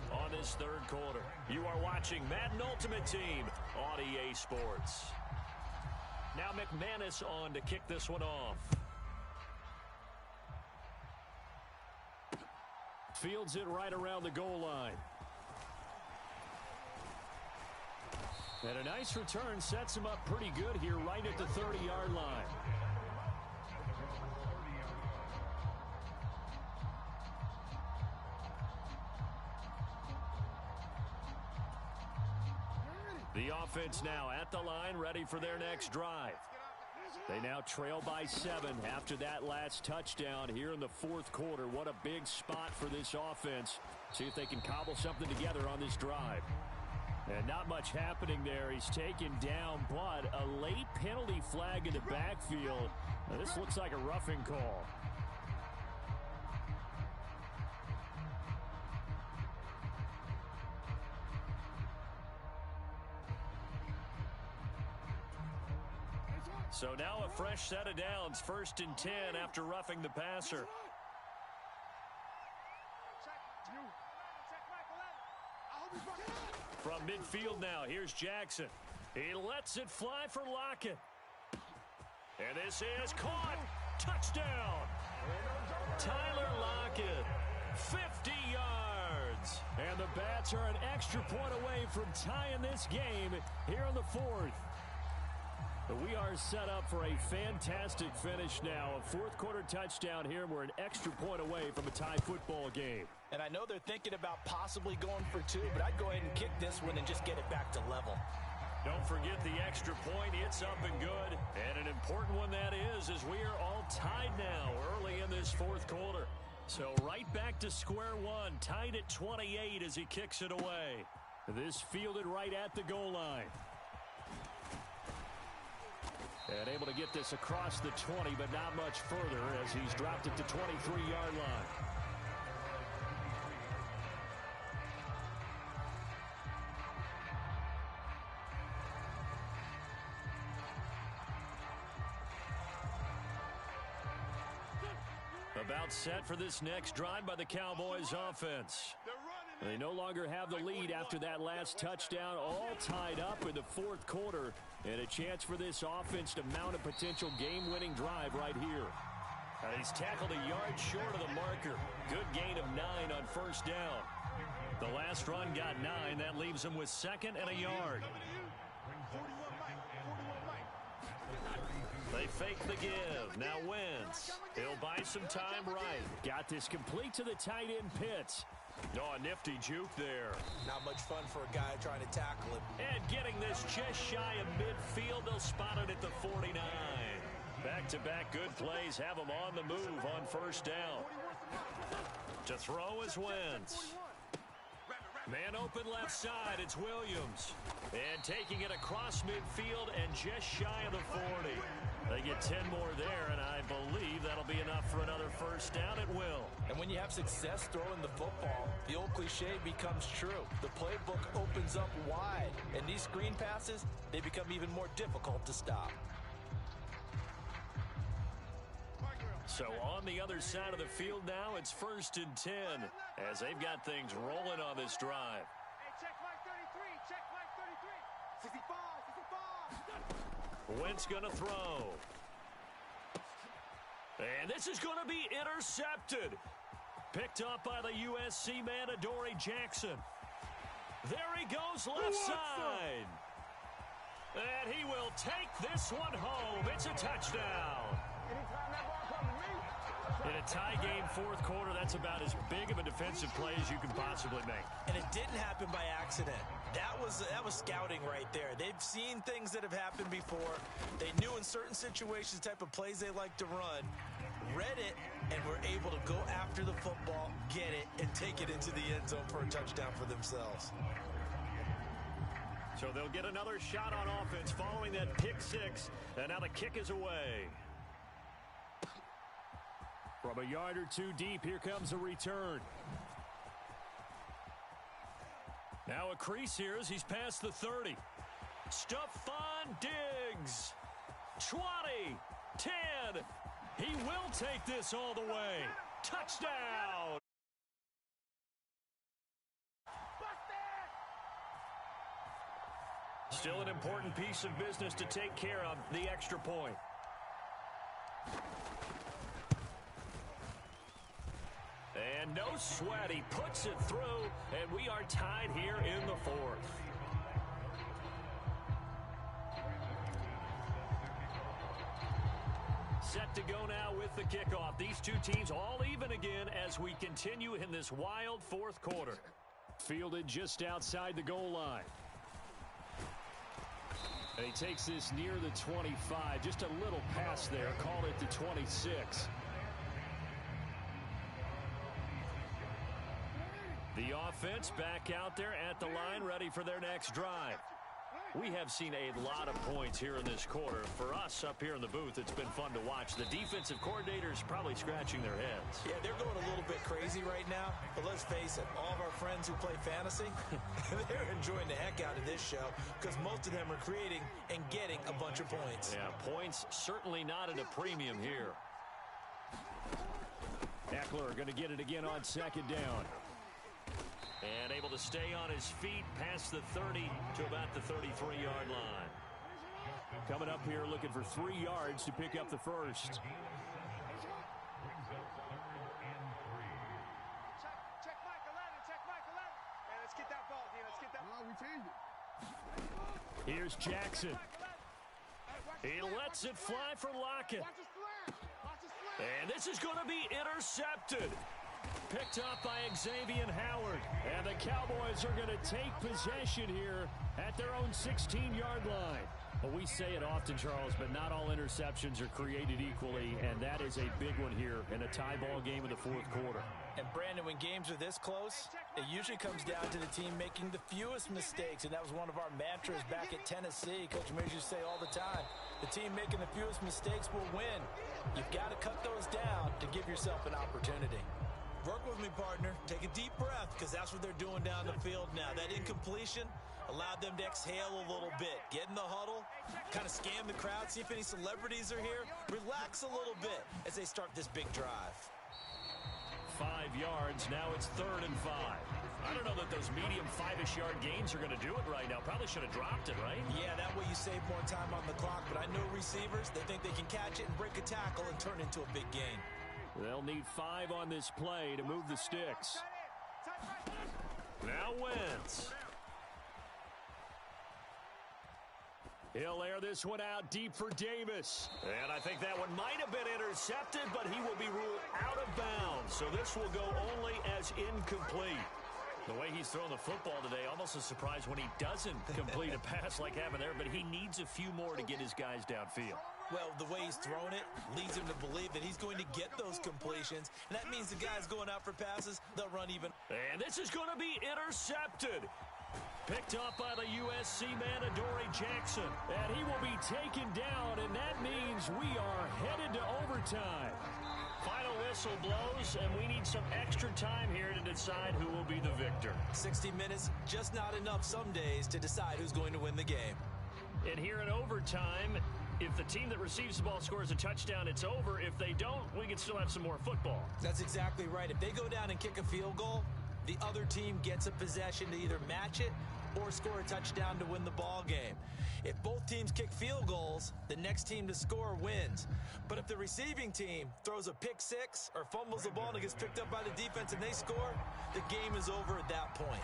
on this 3rd quarter. You are watching Madden Ultimate Team on EA Sports. Now McManus on to kick this one off. Fields it right around the goal line. And a nice return sets him up pretty good here right at the 30-yard line. The offense now at the line, ready for their next drive. They now trail by 7 after that last touchdown here in the 4th quarter. What a big spot for this offense. See if they can cobble something together on this drive. And not much happening there. He's taken down, but a late penalty flag in the backfield. Now, this looks like a roughing call. So now a fresh set of downs, 1st and 10 after roughing the passer. From midfield now, here's Jackson. He lets it fly for Lockett. And this is caught. Touchdown. Tyler Lockett, 50 yards. And the Bats are an extra point away from tying this game here in the 4th. We are set up for a fantastic finish now. A 4th quarter touchdown here, and we're an extra point away from a tie football game. And I know they're thinking about possibly going for 2, but I'd go ahead and kick this one and just get it back to level. Don't forget the extra point. It's up and good. And an important one that is, as we are all tied now early in this 4th quarter. So right back to square one, tied at 28 as he kicks it away. This fielded right at the goal line. And able to get this across the 20, but not much further as he's dropped it to 23-yard line. About set for this next drive by the Cowboys offense. They no longer have the lead after that last touchdown, all tied up in the 4th quarter, and a chance for this offense to mount a potential game-winning drive right here. He's tackled a yard short of the marker. Good gain of 9 on 1st down. The last run got 9. That leaves him with 2nd and a yard. They fake the give. Now Wentz. He'll buy some time right. Got this complete to the tight end Pitts. Oh, a nifty juke there. Not much fun for a guy trying to tackle him. And getting this just shy of midfield. They'll spot it at the 49. Back-to-back good plays have him on the move on 1st down. To throw is Wentz. Man open left side, it's Williams. And taking it across midfield and just shy of the 40. They get 10 more there, and I believe that'll be enough for another 1st down at will. And when you have success throwing the football, the old cliche becomes true. The playbook opens up wide, and these screen passes, they become even more difficult to stop. So on the other side of the field now, it's 1st and 10 as they've got things rolling on this drive. Hey, check Mike 33, check Mike 33. 65. Wentz gonna throw. And this is gonna be intercepted. Picked up by the USC man, Adoree Jackson. There he goes left side. And he will take this one home. It's a touchdown. Anytime that ball comes to me. In a tie game 4th quarter, that's about as big of a defensive play as you can possibly make. And it didn't happen by accident. That was scouting right there. They've seen things that have happened before. They knew in certain situations the type of plays they like to run, read it, and were able to go after the football, get it, and take it into the end zone for a touchdown for themselves. So they'll get another shot on offense following that pick 6, and now the kick is away. From a yard or 2 deep, here comes a return. Now a crease here as he's past the 30. Stephon Diggs. 20, 10. He will take this all the way. Touchdown. Still an important piece of business to take care of, the extra point. And no sweat, he puts it through, and we are tied here in the 4th. Set to go now with the kickoff. These two teams all even again as we continue in this wild 4th quarter. Fielded just outside the goal line. And he takes this near the 25. Just a little pass there. Called it the 26. The offense back out there at the line, ready for their next drive. We have seen a lot of points here in this quarter. For us up here in the booth, it's been fun to watch. The defensive coordinators probably scratching their heads. Yeah, they're going a little bit crazy right now. But let's face it, all of our friends who play fantasy, they're enjoying the heck out of this show because most of them are creating and getting a bunch of points. Yeah, points certainly not at a premium here. Eckler going to get it again on second down. And able to stay on his feet past the 30 to about the 33-yard line. Coming up here looking for 3 yards to pick up the first. Check Mike 11, check Mike 11. Hey, let's get that ball, D. Let's get that ball. We changed it. Here's Jackson. He lets it fly for Lockett. Watch his flash. Watch his flash. And this is going to be intercepted. Picked up by Xavier Howard. And the Cowboys are going to take possession here at their own 16-yard line. Well, we say it often, Charles, but not all interceptions are created equally, and that is a big one here in a tie ball game in the fourth quarter. And, Brandon, when games are this close, it usually comes down to the team making the fewest mistakes, and that was one of our mantras back at Tennessee. Coach Mears used to say all the time, the team making the fewest mistakes will win. You've got to cut those down to give yourself an opportunity. Work with me, partner. Take a deep breath, because that's what they're doing down the field now. That incompletion allowed them to exhale a little bit. Get in the huddle, kind of scan the crowd, see if any celebrities are here. Relax a little bit as they start this big drive. 5 yards. Now it's 3rd and 5. I don't know that those medium 5-ish yard gains are going to do it right now. Probably should have dropped it, right? Yeah, that way you save more time on the clock. But I know receivers, they think they can catch it and break a tackle and turn into a big gain. They'll need 5 on this play to move the sticks. Now Wentz. He'll air this one out deep for Davis. And I think that one might have been intercepted, but he will be ruled out of bounds. So this will go only as incomplete. The way he's throwing the football today, almost a surprise when he doesn't complete a pass like having there, but he needs a few more to get his guys downfield. Well, the way he's thrown it leads him to believe that he's going to get those completions. And that means the guys going out for passes, they'll run even. And this is going to be intercepted. Picked up by the USC man, Adoree Jackson. And he will be taken down, and that means we are headed to overtime. Final whistle blows, and we need some extra time here to decide who will be the victor. 60 minutes, just not enough some days to decide who's going to win the game. And here in overtime, if the team that receives the ball scores a touchdown, it's over. If they don't, we can still have some more football. That's exactly right. If they go down and kick a field goal, the other team gets a possession to either match it or score a touchdown to win the ball game. If both teams kick field goals, the next team to score wins. But if the receiving team throws a pick six or fumbles the ball and it gets picked up by the defense and they score, the game is over at that point.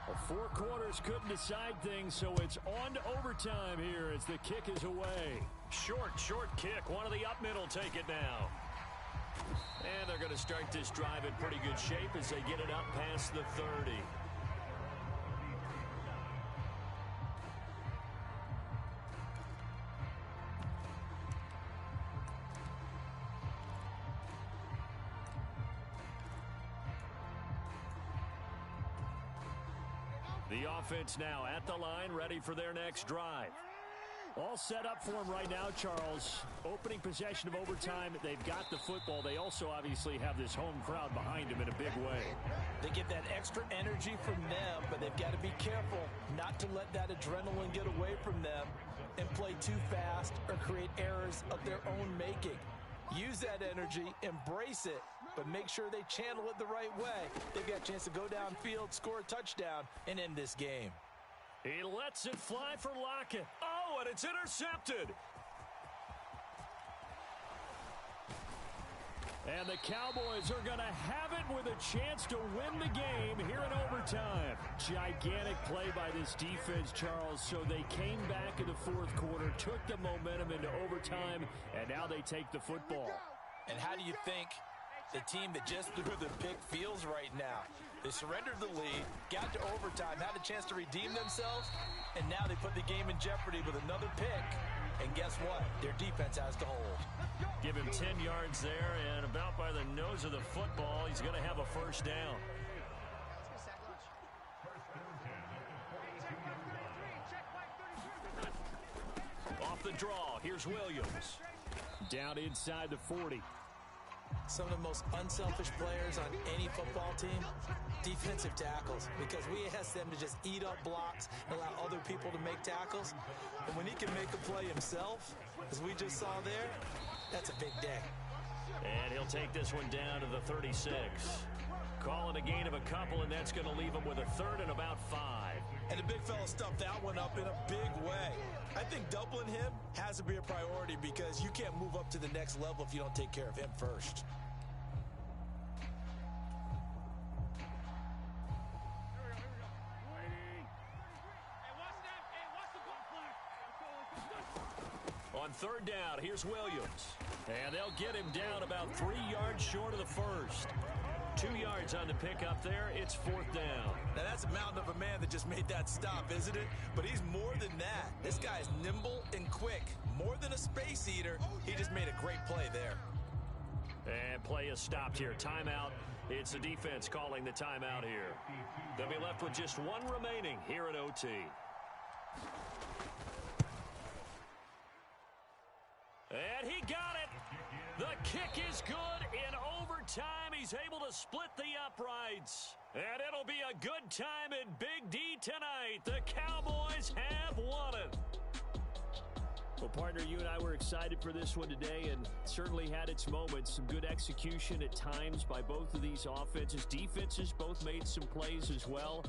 Well, 4 quarters couldn't decide things, so it's on to overtime here as the kick is away. Short kick. One of the up middle take it now. And they're going to start this drive in pretty good shape as they get it up past the 30. The offense now at the line, ready for their next drive. All set up for them right now, Charles. Opening possession of overtime. They've got the football. They also obviously have this home crowd behind them in a big way. They get that extra energy from them, but they've got to be careful not to let that adrenaline get away from them and play too fast or create errors of their own making. Use that energy, embrace it, but make sure they channel it the right way. They've got a chance to go downfield, score a touchdown, and end this game. He lets it fly for Lockett. Oh, and it's intercepted. And the Cowboys are going to have it with a chance to win the game here in overtime. Gigantic play by this defense, Charles. So they came back in the fourth quarter, took the momentum into overtime, and now they take the football. And how do you think the team that just threw the pick feels right now? They surrendered the lead, got to overtime, had a chance to redeem themselves, and now they put the game in jeopardy with another pick. And guess what? Their defense has to hold. Give him 10 yards there, and about by the nose of the football, he's going to have a first down. draw. Here's Williams. Down inside the 40. Some of the most unselfish players on any football team, defensive tackles, because we ask them to just eat up blocks and allow other people to make tackles. And when he can make a play himself, as we just saw there, that's a big day. And he'll take this one down to the 36. Calling a gain of a couple, and that's going to leave him with a third and about 5. And the big fella stuffed that one up in a big way. I think doubling him has to be a priority because you can't move up to the next level if you don't take care of him first. On third down, here's Williams. And they'll get him down about 3 yards short of the first. 2 yards on the pickup there. It's fourth down. Now, that's a mountain of a man that just made that stop, isn't it? But he's more than that. This guy's nimble and quick. More than a space eater. He just made a great play there. And play is stopped here. Timeout. It's the defense calling the timeout here. They'll be left with just one remaining here at OT. And he got it. The kick is good in overtime. He's able to split the uprights. And it'll be a good time in Big D tonight. The Cowboys have won it. Well, partner, you and I were excited for this one today and certainly had its moments. Some good execution at times by both of these offenses. Defenses both made some plays as well.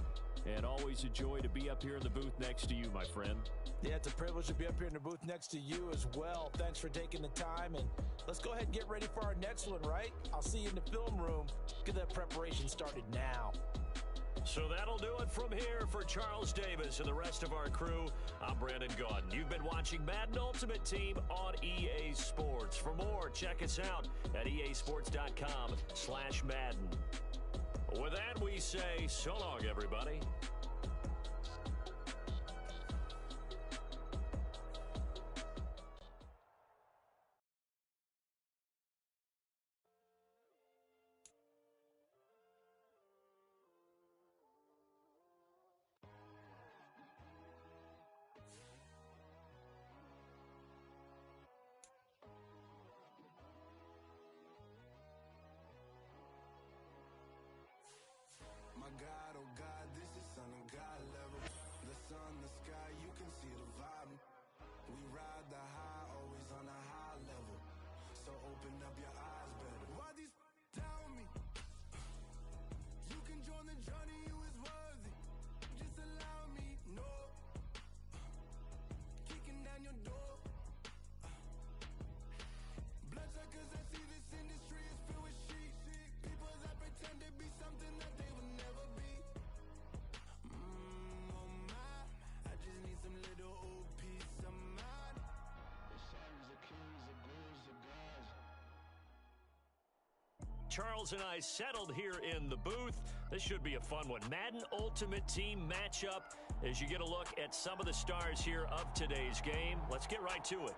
And always a joy to be up here in the booth next to you, my friend. Yeah, it's a privilege to be up here in the booth next to you as well. Thanks for taking the time, and let's go ahead and get ready for our next one, right? I'll see you in the film room. Get that preparation started now. So that'll do it from here for Charles Davis and the rest of our crew. I'm Brandon Gaudin. You've been watching Madden Ultimate Team on EA Sports. For more, check us out at easports.com/Madden. With that, we say so long, everybody. My God, oh God, this is Son of God level. The sun, the sky, you can see the vibe. We ride the high, always on a high level. So open up your eyes better. Why these tell me? You can join the journey, you is worthy. Just allow me, no. Kicking down your door. Bloodshot cause I see this industry is filled with sheep. People that pretend to be something that they will never be. Oh my, I just need some little old peace of mind. The sons of kings, the ghouls, the gods. Charles and I settled here in the booth. This should be a fun one. Madden Ultimate Team matchup as you get a look at some of the stars here of today's game. Let's get right to it.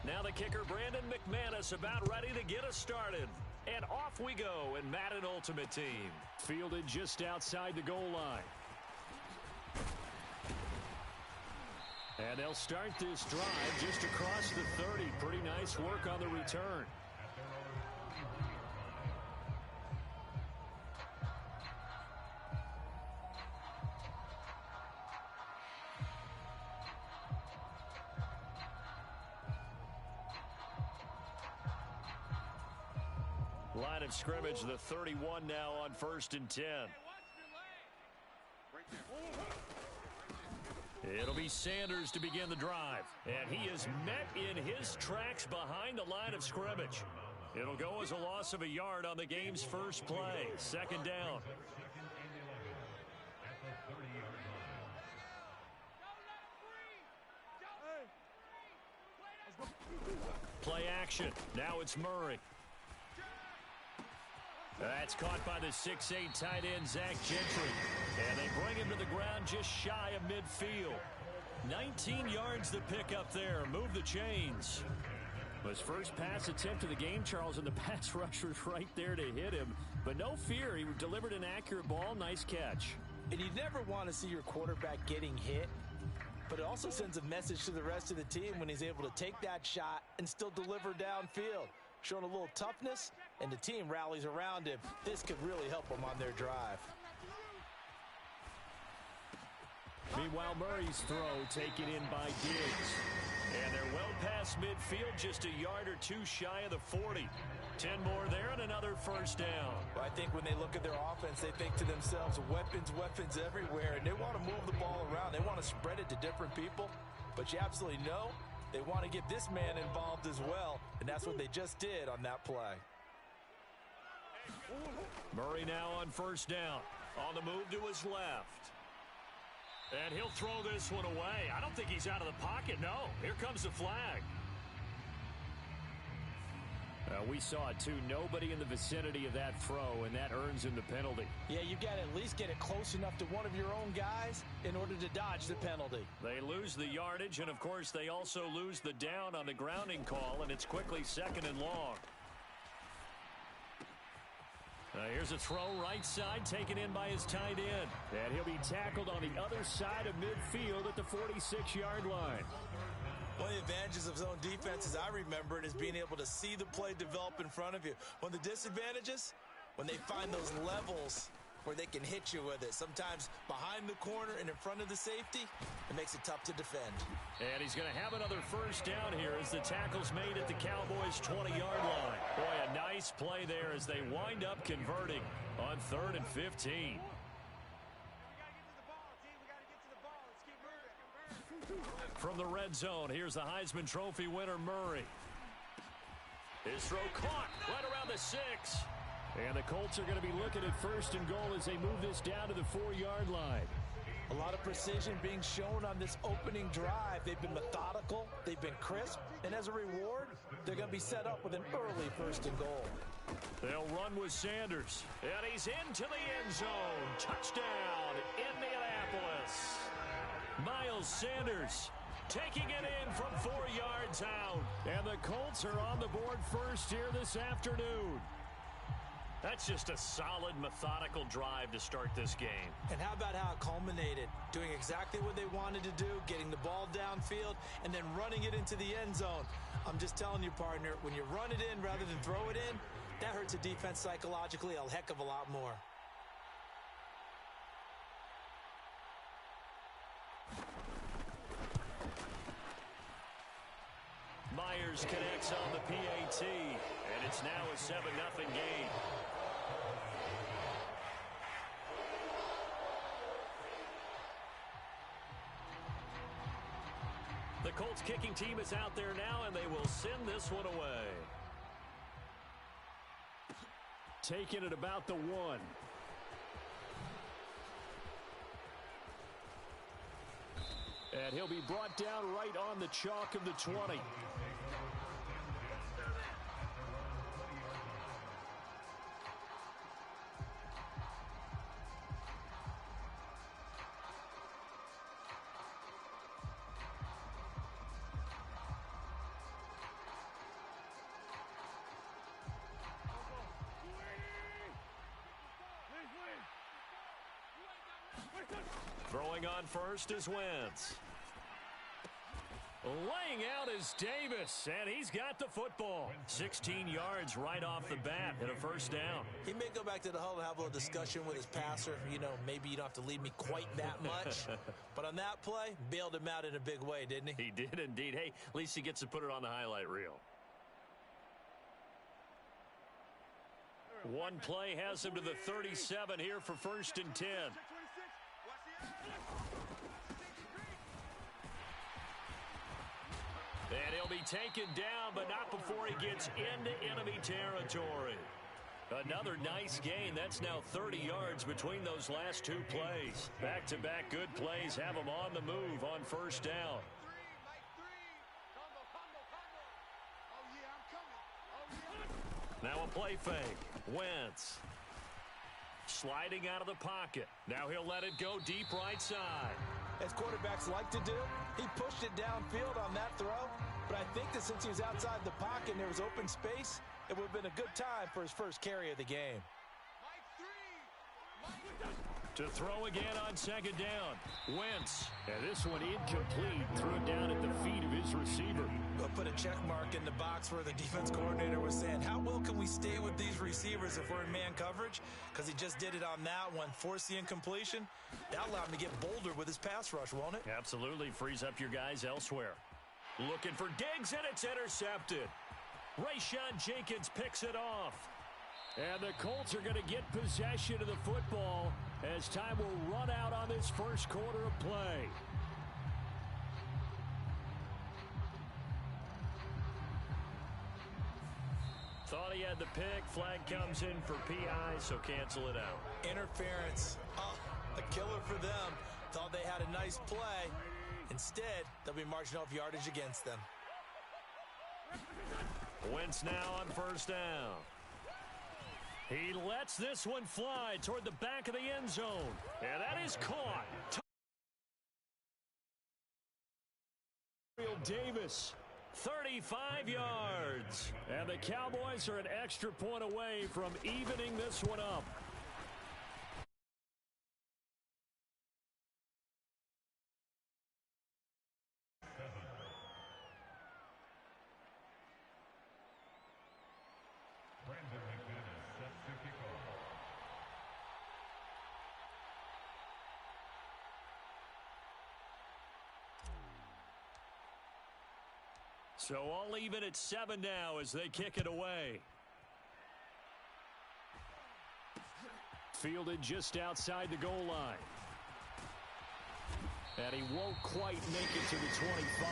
Now the kicker, Brandon McManus, about ready to get us started. And off we go in Madden Ultimate Team. Fielded just outside the goal line. And they'll start this drive just across the 30. Pretty nice work on the return. Line of scrimmage, the 31 now on 1st and 10. It'll be Sanders to begin the drive. And he is met in his tracks behind the line of scrimmage. It'll go as a loss of a yard on the game's first play. 2nd down. Play action. Now it's Murray. That's caught by the 6'8" tight end, Zach Gentry. And they bring him to the ground just shy of midfield. 19 yards to pick up there. Move the chains. His first pass attempt of the game, Charles, and the pass rusher was right there to hit him. But no fear. He delivered an accurate ball. Nice catch. And you never want to see your quarterback getting hit. But it also sends a message to the rest of the team when he's able to take that shot and still deliver downfield. Showing a little toughness, and the team rallies around him. This could really help them on their drive. Meanwhile, Murray's throw taken in by Diggs. And they're well past midfield, just a yard or two shy of the 40. 10 more there and another first down. Well, I think when they look at their offense, they think to themselves, weapons, weapons everywhere. And they want to move the ball around. They want to spread it to different people. But you absolutely know they want to get this man involved as well. And that's what they just did on that play. Murray now on first down. On the move to his left. And he'll throw this one away. I don't think he's out of the pocket. No. Here comes the flag. We saw it, too. Nobody in the vicinity of that throw, and that earns him the penalty. Yeah, you got to at least get it close enough to one of your own guys in order to dodge the penalty. They lose the yardage, and, of course, they also lose the down on the grounding call, and it's quickly 2nd and long. Here's a throw right side taken in by his tight end. And he'll be tackled on the other side of midfield at the 46-yard line. One of the advantages of zone defense, as I remember it, is being able to see the play develop in front of you. One of the disadvantages, when they find those levels where they can hit you with it. Sometimes behind the corner and in front of the safety, it makes it tough to defend. And he's going to have another first down here as the tackle's made at the Cowboys' 20-yard line. Boy, a nice play there as they wind up converting on 3rd and 15. From the red zone, here's the Heisman Trophy winner, Murray. His throw caught right around the 6. And the Colts are going to be looking at 1st and goal as they move this down to the 4-yard line. A lot of precision being shown on this opening drive. They've been methodical, they've been crisp, and as a reward, they're going to be set up with an early 1st and goal. They'll run with Sanders, and he's into the end zone. Touchdown, Indianapolis. Miles Sanders taking it in from 4 yards out. And the Colts are on the board first here this afternoon. That's just a solid, methodical drive to start this game. And how about how it culminated? Doing exactly what they wanted to do, getting the ball downfield, and then running it into the end zone. I'm just telling you, partner, when you run it in rather than throw it in, that hurts a defense psychologically a heck of a lot more. Myers connects on the PAT, and it's now a 7-0 game. The Colts kicking team is out there now, and they will send this one away. Taking it about the 1. And he'll be brought down right on the chalk of the 20. Throwing on first is Wentz. Laying out is Davis, and he's got the football. 16 yards right off the bat and a first down. He may go back to the huddle and have a little discussion with his passer. You know, maybe you don't have to leave me quite that much. But on that play, bailed him out in a big way, didn't he? He did indeed. Hey, at least he gets to put it on the highlight reel. One play has him to the 37 here for 1st and 10. And he'll be taken down, but not before he gets into enemy territory. Another nice gain. That's now 30 yards between those last 2 plays. Back-to-back good plays have him on the move on 1st down. Now a play fake. Wentz. Sliding out of the pocket. Now he'll let it go deep right side. As quarterbacks like to do, he pushed it downfield on that throw. But I think that since he was outside the pocket and there was open space, it would have been a good time for his first carry of the game. To throw again on second down. Wentz. And this one incomplete. Threw it down at the feet of his receiver. We'll put a check mark in the box where the defense coordinator was saying, how well can we stay with these receivers if we're in man coverage? Because he just did it on that one. Force the incompletion. That'll allow him to get bolder with his pass rush, won't it? Absolutely. Frees up your guys elsewhere. Looking for Diggs, and it's intercepted. Rayshon Jenkins picks it off. And the Colts are going to get possession of the football as time will run out on this first quarter of play. Thought he had the pick. Flag comes in for PI, so cancel it out. Interference. Oh, a killer for them. Thought they had a nice play. Instead, they'll be marching off yardage against them. Wentz now on first down. He lets this one fly toward the back of the end zone. And that is caught. Davis, 35 yards. And the Cowboys are an extra point away from evening this one up. So all even at 7 now as they kick it away. Fielded just outside the goal line. And he won't quite make it to the 25.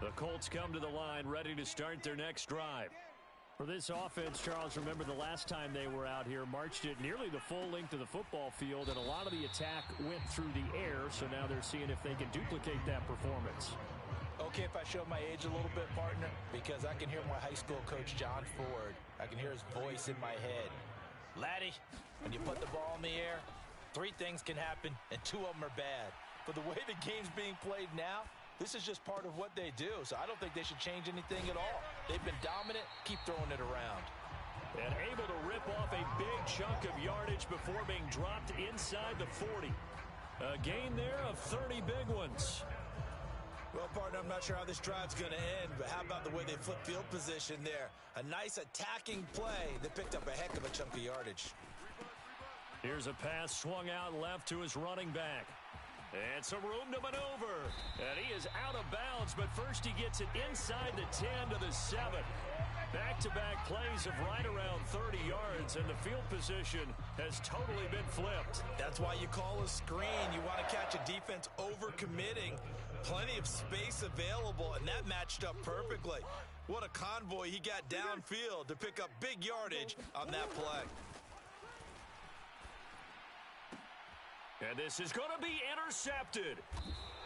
The Colts come to the line ready to start their next drive. For this offense, Charles, remember the last time they were out here, marched it nearly the full length of the football field, and a lot of the attack went through the air, so now they're seeing if they can duplicate that performance. Okay, if I show my age a little bit, partner, because I can hear my high school coach, John Ford. I can hear his voice in my head. Laddie, when you put the ball in the air, 3 things can happen, and 2 of them are bad. But the way the game's being played now, this is just part of what they do, so I don't think they should change anything at all. They've been dominant. Keep throwing it around. And able to rip off a big chunk of yardage before being dropped inside the 40. A gain there of 30 big ones. Well, partner, I'm not sure how this drive's going to end, but how about the way they flip field position there? A nice attacking play that picked up a heck of a chunk of yardage. Here's a pass swung out left to his running back. And some room to maneuver. And he is out of bounds, but first he gets it inside the 10 to the 7. Back-to-back plays of right around 30 yards, and the field position has totally been flipped. That's why you call a screen. You want to catch a defense over-committing. Plenty of space available, and that matched up perfectly. What a convoy he got downfield to pick up big yardage on that play. And this is going to be intercepted.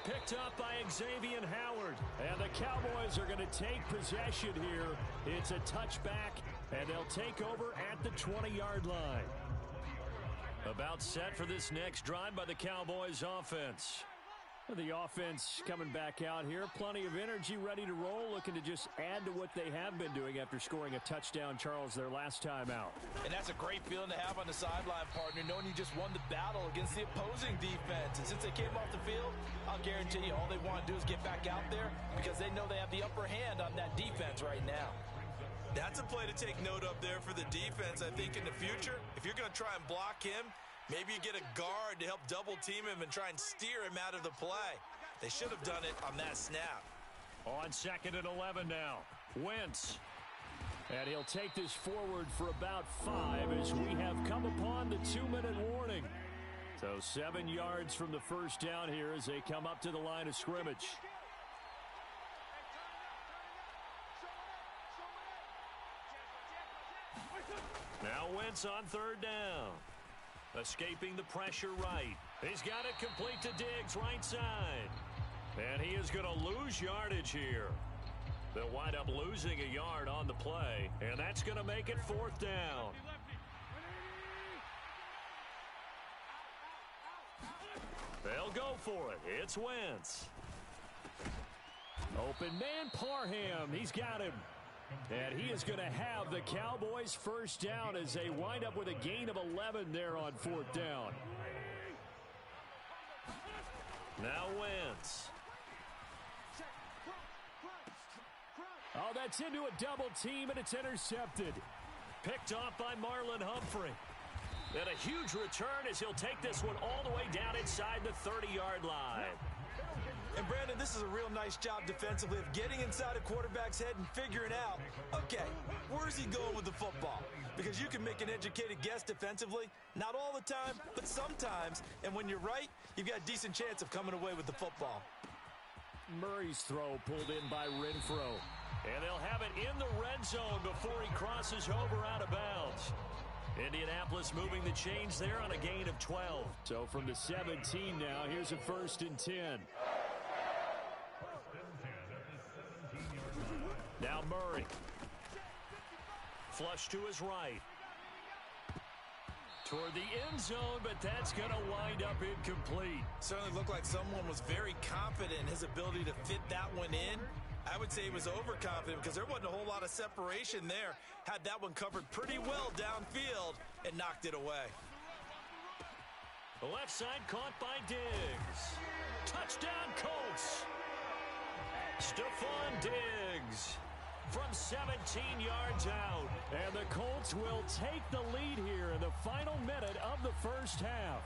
Picked up by Xavier Howard. And the Cowboys are going to take possession here. It's a touchback, and they'll take over at the 20-yard line. About set for this next drive by the Cowboys offense. The offense coming back out here. Plenty of energy, ready to roll, looking to just add to what they have been doing after scoring a touchdown, Charles, their last time out. And that's a great feeling to have on the sideline, partner, knowing you just won the battle against the opposing defense. And since they came off the field, I'll guarantee you all they want to do is get back out there because they know they have the upper hand on that defense right now. That's a play to take note of there for the defense, I think, in the future. If you're going to try and block him, maybe you get a guard to help double-team him and try and steer him out of the play. They should have done it on that snap. On 2nd and 11 now. Wentz. And he'll take this forward for about 5 as we have come upon the 2-minute warning. So 7 yards from the first down here as they come up to the line of scrimmage. Now Wentz on third down. Escaping the pressure right. He's got it complete to Diggs right side. And he is going to lose yardage here. They'll wind up losing a yard on the play, and that's going to make it fourth down. They'll go for it. It's Wentz. Open man, Parham. He's got him. And he is going to have the Cowboys first down as they wind up with a gain of 11 there on fourth down. Now Wentz. Oh, that's into a double team, and it's intercepted. Picked off by Marlon Humphrey. And a huge return as he'll take this one all the way down inside the 30-yard line. And, Brandon, this is a real nice job defensively of getting inside a quarterback's head and figuring out, okay, where's he going with the football? Because you can make an educated guess defensively, not all the time, but sometimes. And when you're right, you've got a decent chance of coming away with the football. Murray's throw pulled in by Renfro. And they'll have it in the red zone before he crosses over out of bounds. Indianapolis moving the chains there on a gain of 12. So from the 17 now, here's a 1st and 10. Now Murray. Flush to his right. Toward the end zone, but that's going to wind up incomplete. Certainly looked like someone was very confident in his ability to fit that one in. I would say he was overconfident because there wasn't a whole lot of separation there. Had that one covered pretty well downfield and knocked it away. The left side caught by Diggs. Touchdown Colts. Stephon Diggs from 17 yards out. And the Colts will take the lead here in the final minute of the first half.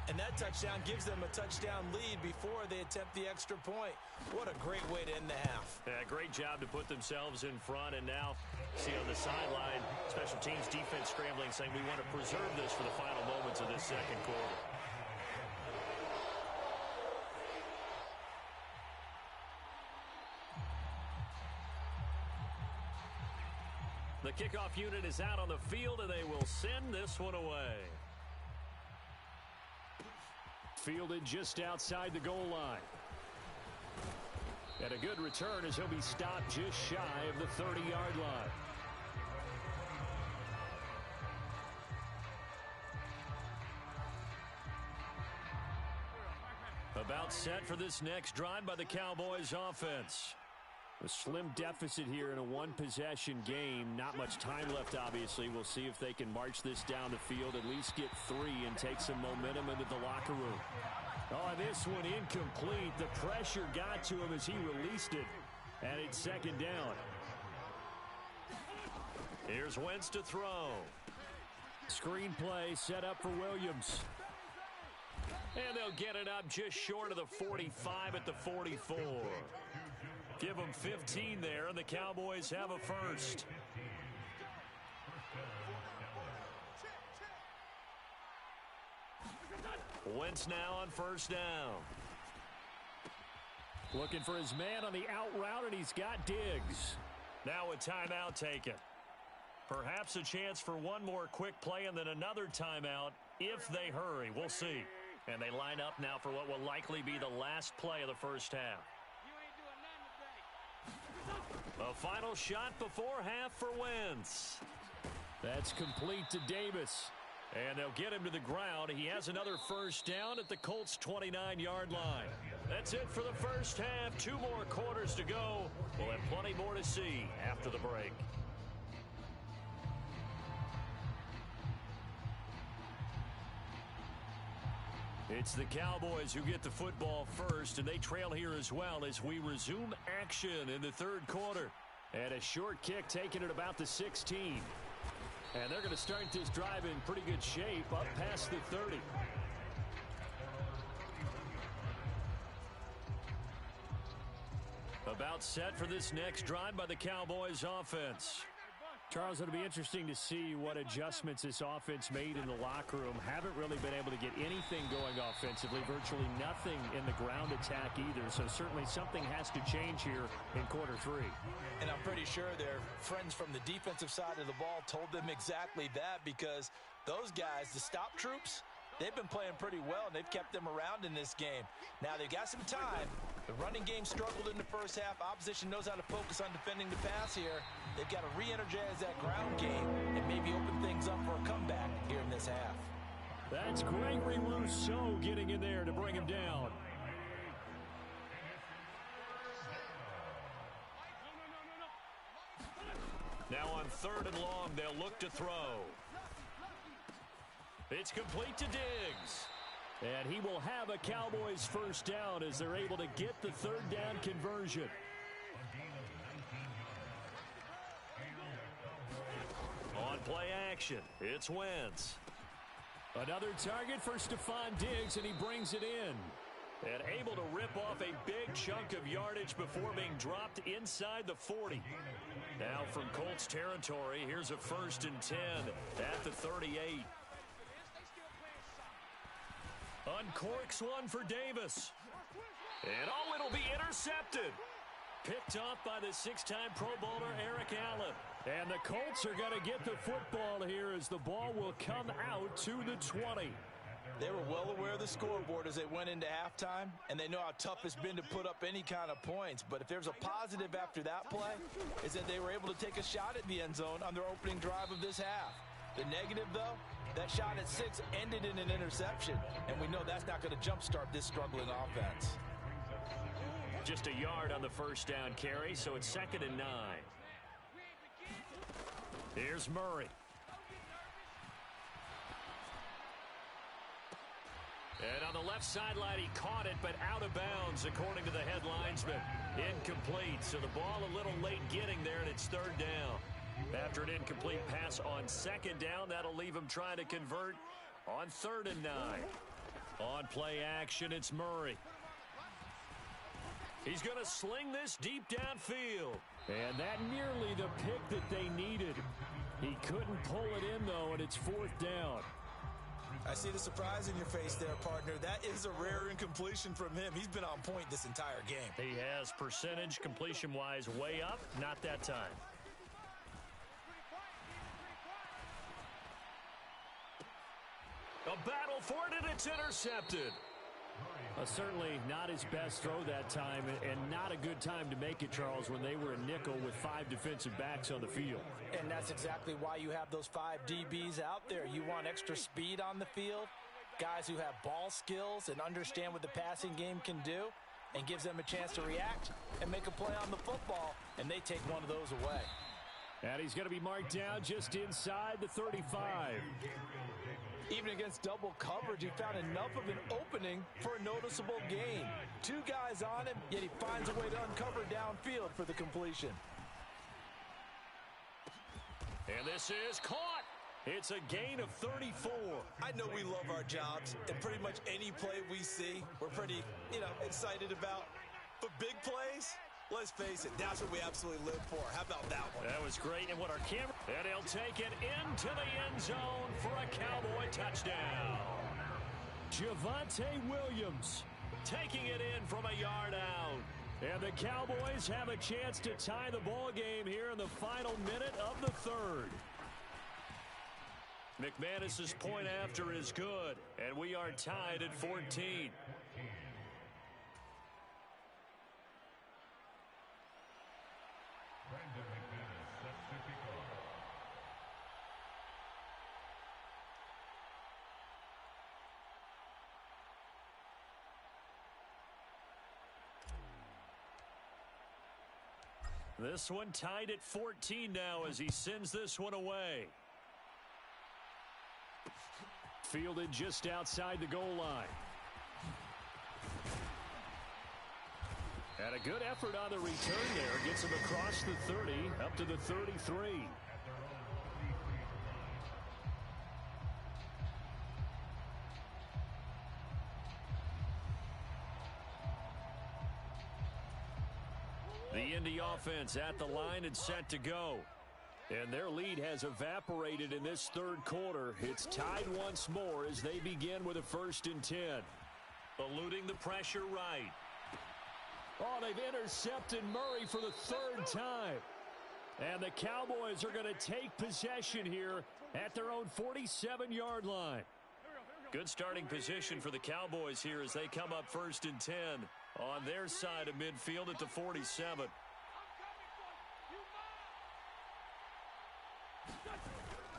And that touchdown gives them a touchdown lead before they attempt the extra point. What a great way to end the half. Yeah, great job to put themselves in front. And now, see on the sideline, special teams defense scrambling, saying we want to preserve this for the final moments of this second quarter. The kickoff unit is out on the field, and they will send this one away. Fielded just outside the goal line. And a good return as he'll be stopped just shy of the 30-yard line. About set for this next drive by the Cowboys offense. A slim deficit here in a one-possession game. Not much time left, obviously. We'll see if they can march this down the field, at least get 3 and take some momentum into the locker room. Oh, this one incomplete. The pressure got to him as he released it. And it's second down. Here's Wentz to throw. Screen play set up for Williams. And they'll get it up just short of the 45 at the 44. Give them 15 there, and the Cowboys have a first. Wentz now on first down. Looking for his man on the out route, and he's got Diggs. Now a timeout taken. Perhaps a chance for one more quick play and then another timeout if they hurry. We'll see. And they line up now for what will likely be the last play of the first half. A final shot before half for Wentz. That's complete to Davis. And they'll get him to the ground. He has another first down at the Colts' 29-yard line. That's it for the first half. 2 more quarters to go. We'll have plenty more to see after the break. It's the Cowboys who get the football first, and they trail here as well as we resume action in the third quarter. And a short kick taken at about the 16. And they're going to start this drive in pretty good shape up past the 30. About set for this next drive by the Cowboys offense. Charles, it'll be interesting to see what adjustments this offense made in the locker room. Haven't really been able to get anything going offensively, virtually nothing in the ground attack either. So certainly something has to change here in quarter three. And I'm pretty sure their friends from the defensive side of the ball told them exactly that, because those guys, the stop troops, they've been playing pretty well, and they've kept them around in this game. Now, they've got some time. The running game struggled in the first half. Opposition knows how to focus on defending the pass here. They've got to re-energize that ground game and maybe open things up for a comeback here in this half. That's Gregory Rousseau getting in there to bring him down. Now on 3rd and long, they'll look to throw. It's complete to Diggs. And he will have a Cowboys first down as they're able to get the 3rd down conversion. On play action, it's Wentz. Another target for Stephon Diggs, and he brings it in. And able to rip off a big chunk of yardage before being dropped inside the 40. Now from Colts territory, here's a 1st and 10 at the 38. Uncorks one for Davis. And oh, it'll be intercepted. Picked off by the 6-time Pro Bowler Eric Allen. And the Colts are going to get the football here as the ball will come out to the 20. They were well aware of the scoreboard as they went into halftime, and they know how tough it's been to put up any kind of points. But if there's a positive after that play, is that they were able to take a shot at the end zone on their opening drive of this half. The negative, though, that shot at 6 ended in an interception, and we know that's not going to jumpstart this struggling offense. Just a yard on the 1st down carry, so it's 2nd and 9. Here's Murray. And on the left sideline, he caught it, but out of bounds, according to the head linesman. Incomplete, so the ball a little late getting there, and it's 3rd down. After an incomplete pass on 2nd down, that'll leave him trying to convert on 3rd and 9. On play action, it's Murray. He's going to sling this deep downfield. And that nearly the pick that they needed. He couldn't pull it in, though, and it's 4th down. I see the surprise in your face there, partner. That is a rare incompletion from him. He's been on point this entire game. He has percentage completion-wise way up. Not that time. A battle for it, and it's intercepted. Certainly not his best throw that time, and not a good time to make it, Charles, when they were a nickel with 5 defensive backs on the field. And that's exactly why you have those 5 DBs out there. You want extra speed on the field, guys who have ball skills and understand what the passing game can do, and gives them a chance to react and make a play on the football, and they take one of those away. And he's going to be marked down just inside the 35. Even against double coverage, he found enough of an opening for a noticeable gain. 2 guys on him, yet he finds a way to uncover downfield for the completion. And this is caught. It's a gain of 34. I know we love our jobs, and pretty much any play we see, we're pretty, excited about. But big plays, let's face it, that's what we absolutely live for. How about that one? That was great. And what our camera... And he'll take it into the end zone for a Cowboy touchdown. Javonte Williams taking it in from a yard out. And the Cowboys have a chance to tie the ball game here in the final minute of the 3rd. McManus's point after is good, and we are tied at 14. This one tied at 14 now as he sends this one away. Fielded just outside the goal line. And a good effort on the return there. Gets him across the 30, up to the 33. The Indy offense at the line and set to go. And their lead has evaporated in this third quarter. It's tied once more as they begin with a 1st and 10. Eluding the pressure right. Oh, they've intercepted Murray for the 3rd time. And the Cowboys are going to take possession here at their own 47-yard line. Good starting position for the Cowboys here as they come up 1st and 10 on their side of midfield at the 47.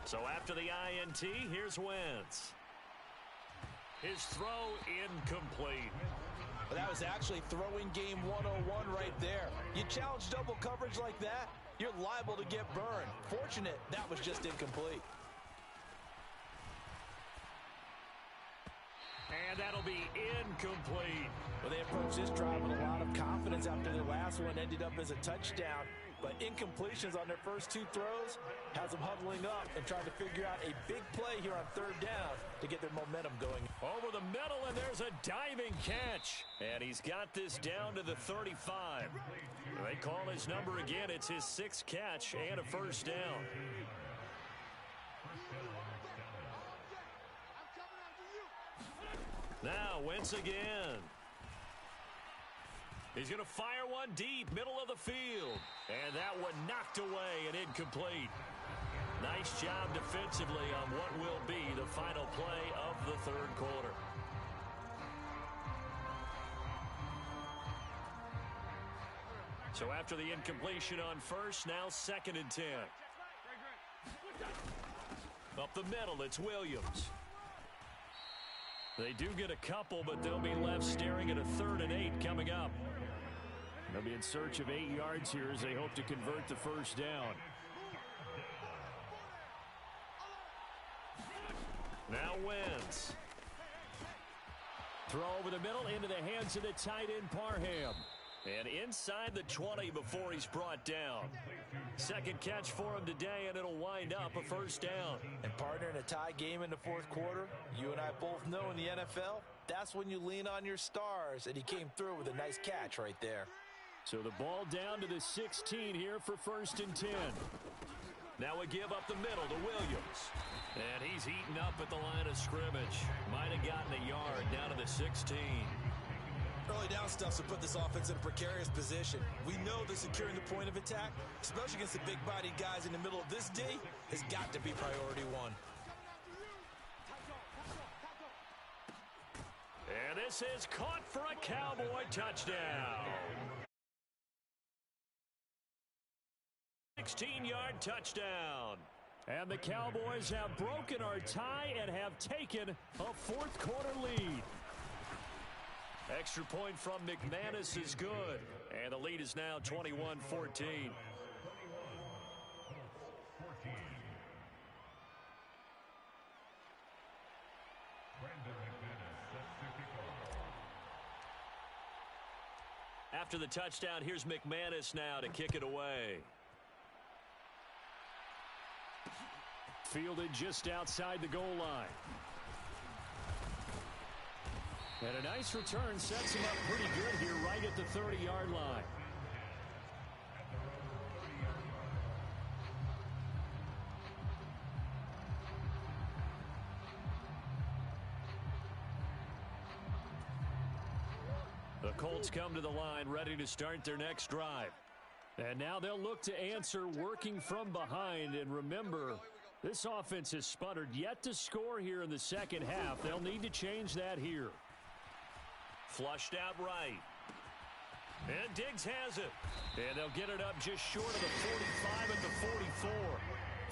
So after the INT, here's Wentz. His throw incomplete. Well, that was actually throwing game 101 right there. You challenge double coverage like that, you're liable to get burned. Fortunate that was just incomplete. And that'll be incomplete. Well, they approached this drive with a lot of confidence after their last one ended up as a touchdown. But incompletions on their first 2 throws has them huddling up and trying to figure out a big play here on 3rd down to get their momentum going. Over the middle, and there's a diving catch. And he's got this down to the 35. They call his number again. It's his 6th catch and a 1st down. Now, Wentz again. He's going to fire one deep, middle of the field. And that one knocked away and incomplete. Nice job defensively on what will be the final play of the 3rd quarter. So after the incompletion on 1st, now 2nd and 10. Up the middle, it's Williams. They do get a couple, but they'll be left staring at a 3rd and 8 coming up. They'll be in search of 8 yards here as they hope to convert the 1st down. Now Wentz. Throw over the middle into the hands of the tight end Parham. And inside the 20 before he's brought down. 2nd catch for him today, and it'll wind up a 1st down. And partner, in a tie game in the 4th quarter, you and I both know in the NFL, that's when you lean on your stars, and he came through with a nice catch right there. So the ball down to the 16 here for 1st and 10. Now we give up the middle to Williams. And he's eaten up at the line of scrimmage. Might have gotten a yard down to the 16. Early down stuff to put this offense in a precarious position. We know that securing the point of attack, especially against the big-bodied guys in the middle of this D, has got to be priority 1. And this is caught for a Cowboy touchdown. 16-yard touchdown. And the Cowboys have broken our tie and have taken a 4th quarter lead. Extra point from McManus is good. And the lead is now 21-14. After the touchdown, here's McManus now to kick it away. Fielded just outside the goal line. And a nice return sets him up pretty good here right at the 30-yard line. The Colts come to the line ready to start their next drive. And now they'll look to answer working from behind. And remember, this offense has sputtered yet to score here in the 2nd half. They'll need to change that here. Flushed out right. And Diggs has it. And they'll get it up just short of the 45 and the 44.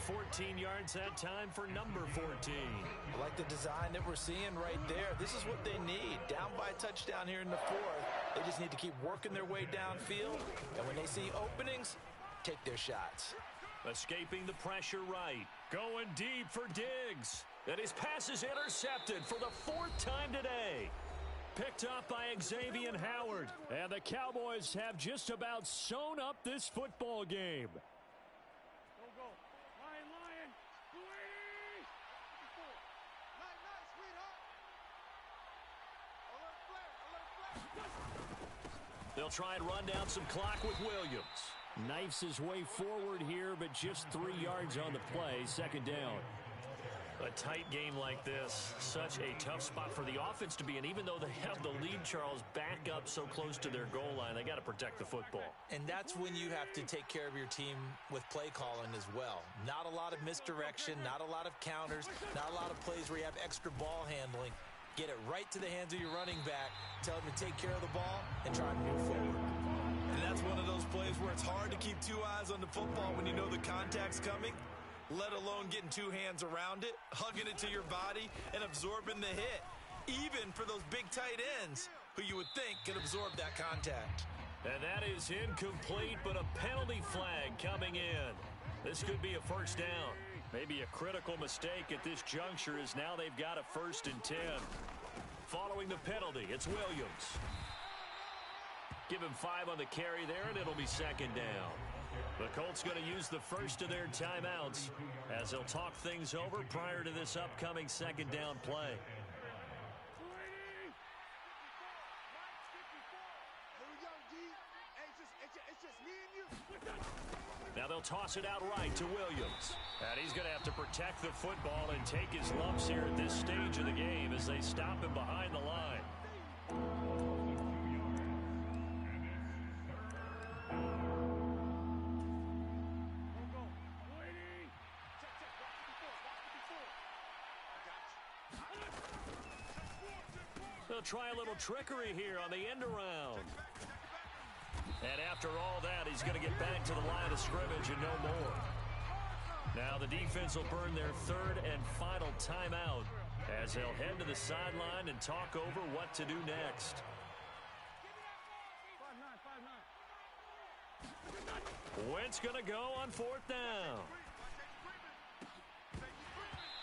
14 yards that time for number 14. I like the design that we're seeing right there. This is what they need. Down by a touchdown here in the 4th. They just need to keep working their way downfield. And when they see openings, take their shots. Escaping the pressure right. Going deep for Diggs. And his pass is intercepted for the 4th time today. Picked up by Xavier Howard. And the Cowboys have just about sewn up this football game. Go. Lion. Louis! Nice, sweetheart. Alert flare. They'll try and run down some clock with Williams. Knifes his way forward here, but just 3 yards on the play. Second down. A tight game like this, such a tough spot for the offense to be in. Even though they have the lead, Charles, back up so close to their goal line, they got to protect the football. And that's when you have to take care of your team with play calling as well. Not a lot of misdirection, not a lot of counters, not a lot of plays where you have extra ball handling. Get it right to the hands of your running back, tell him to take care of the ball, and try to move forward. And that's one of those plays where it's hard to keep 2 eyes on the football when you know the contact's coming, let alone getting 2 hands around it, hugging it to your body, and absorbing the hit. Even for those big tight ends who you would think could absorb that contact. And that is incomplete, but a penalty flag coming in. This could be a first down. Maybe a critical mistake at this juncture as now they've got a 1st and 10. Following the penalty, it's Williams. Give him 5 on the carry there, and it'll be second down. The Colts going to use the first of their timeouts as they'll talk things over prior to this upcoming second down play. Now they'll toss it out right to Williams. And he's going to have to protect the football and take his lumps here at this stage of the game as they stop him behind the line. They'll try a little trickery here on the end around. And after all that, he's going to get back to the line of scrimmage and no more. Now the defense will burn their 3rd and final timeout as they'll head to the sideline and talk over what to do next. Wentz going to go on 4th down.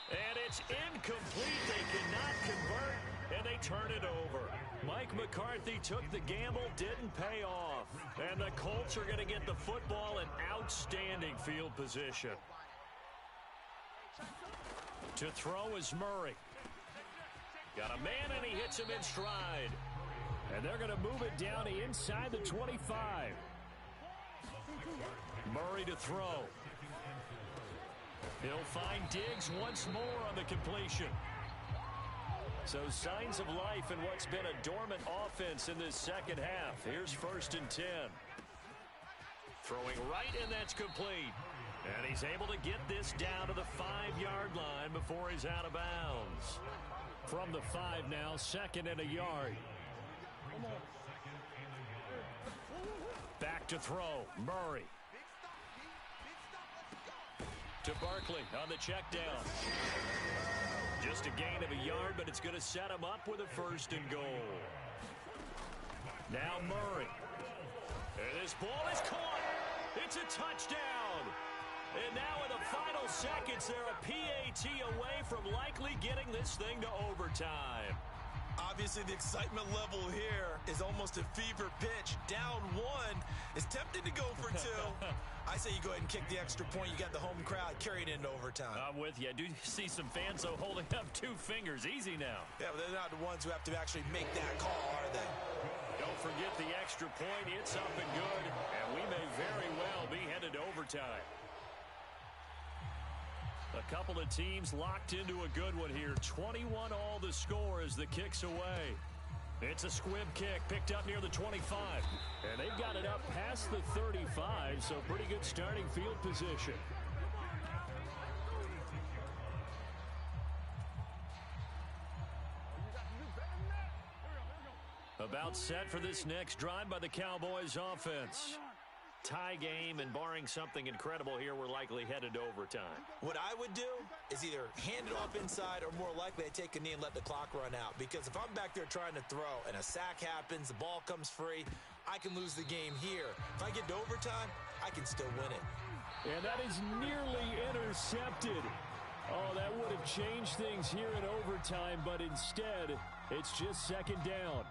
And it's incomplete. They cannot convert, and they turn it over. Mike McCarthy took the gamble, didn't pay off. And the Colts are going to get the football in outstanding field position. To throw is Murray. Got a man, and he hits him in stride. And they're going to move it down to inside the 25. Murray to throw. He'll find Diggs once more on the completion. So signs of life in what's been a dormant offense in this second half. Here's 1st and 10. Throwing right, and that's complete. And he's able to get this down to the 5-yard line before he's out of bounds. From the 5 now, 2nd and a yard. Back to throw, Murray. To Barkley on the check down. Just a gain of a yard, but it's going to set him up with a 1st and goal. Now Murray. And this ball is caught. It's a touchdown. And now in the final seconds, they're a PAT away from likely getting this thing to overtime. Obviously, the excitement level here is almost a fever pitch. Down 1 is tempted to go for 2. I say you go ahead and kick the extra point. You got the home crowd carrying into overtime. I'm with you. I do see some fans, though, holding up 2 fingers. Easy now. Yeah, but they're not the ones who have to actually make that call, are they? Don't forget the extra point. It's up and good, and we may very well be headed to overtime. A couple of teams locked into a good one here. 21 all the score as the kick's away. It's a squib kick picked up near the 25. And they've got it up past the 35, so pretty good starting field position. About set for this next drive by the Cowboys offense. Tie game, and barring something incredible here, we're likely headed to overtime. What I would do is either hand it off inside or more likely I take a knee and let the clock run out. Because if I'm back there trying to throw and a sack happens, the ball comes free, I can lose the game here. If I get to overtime, I can still win it. And that is nearly intercepted. Oh, that would have changed things here in overtime, but instead, it's just 2nd down.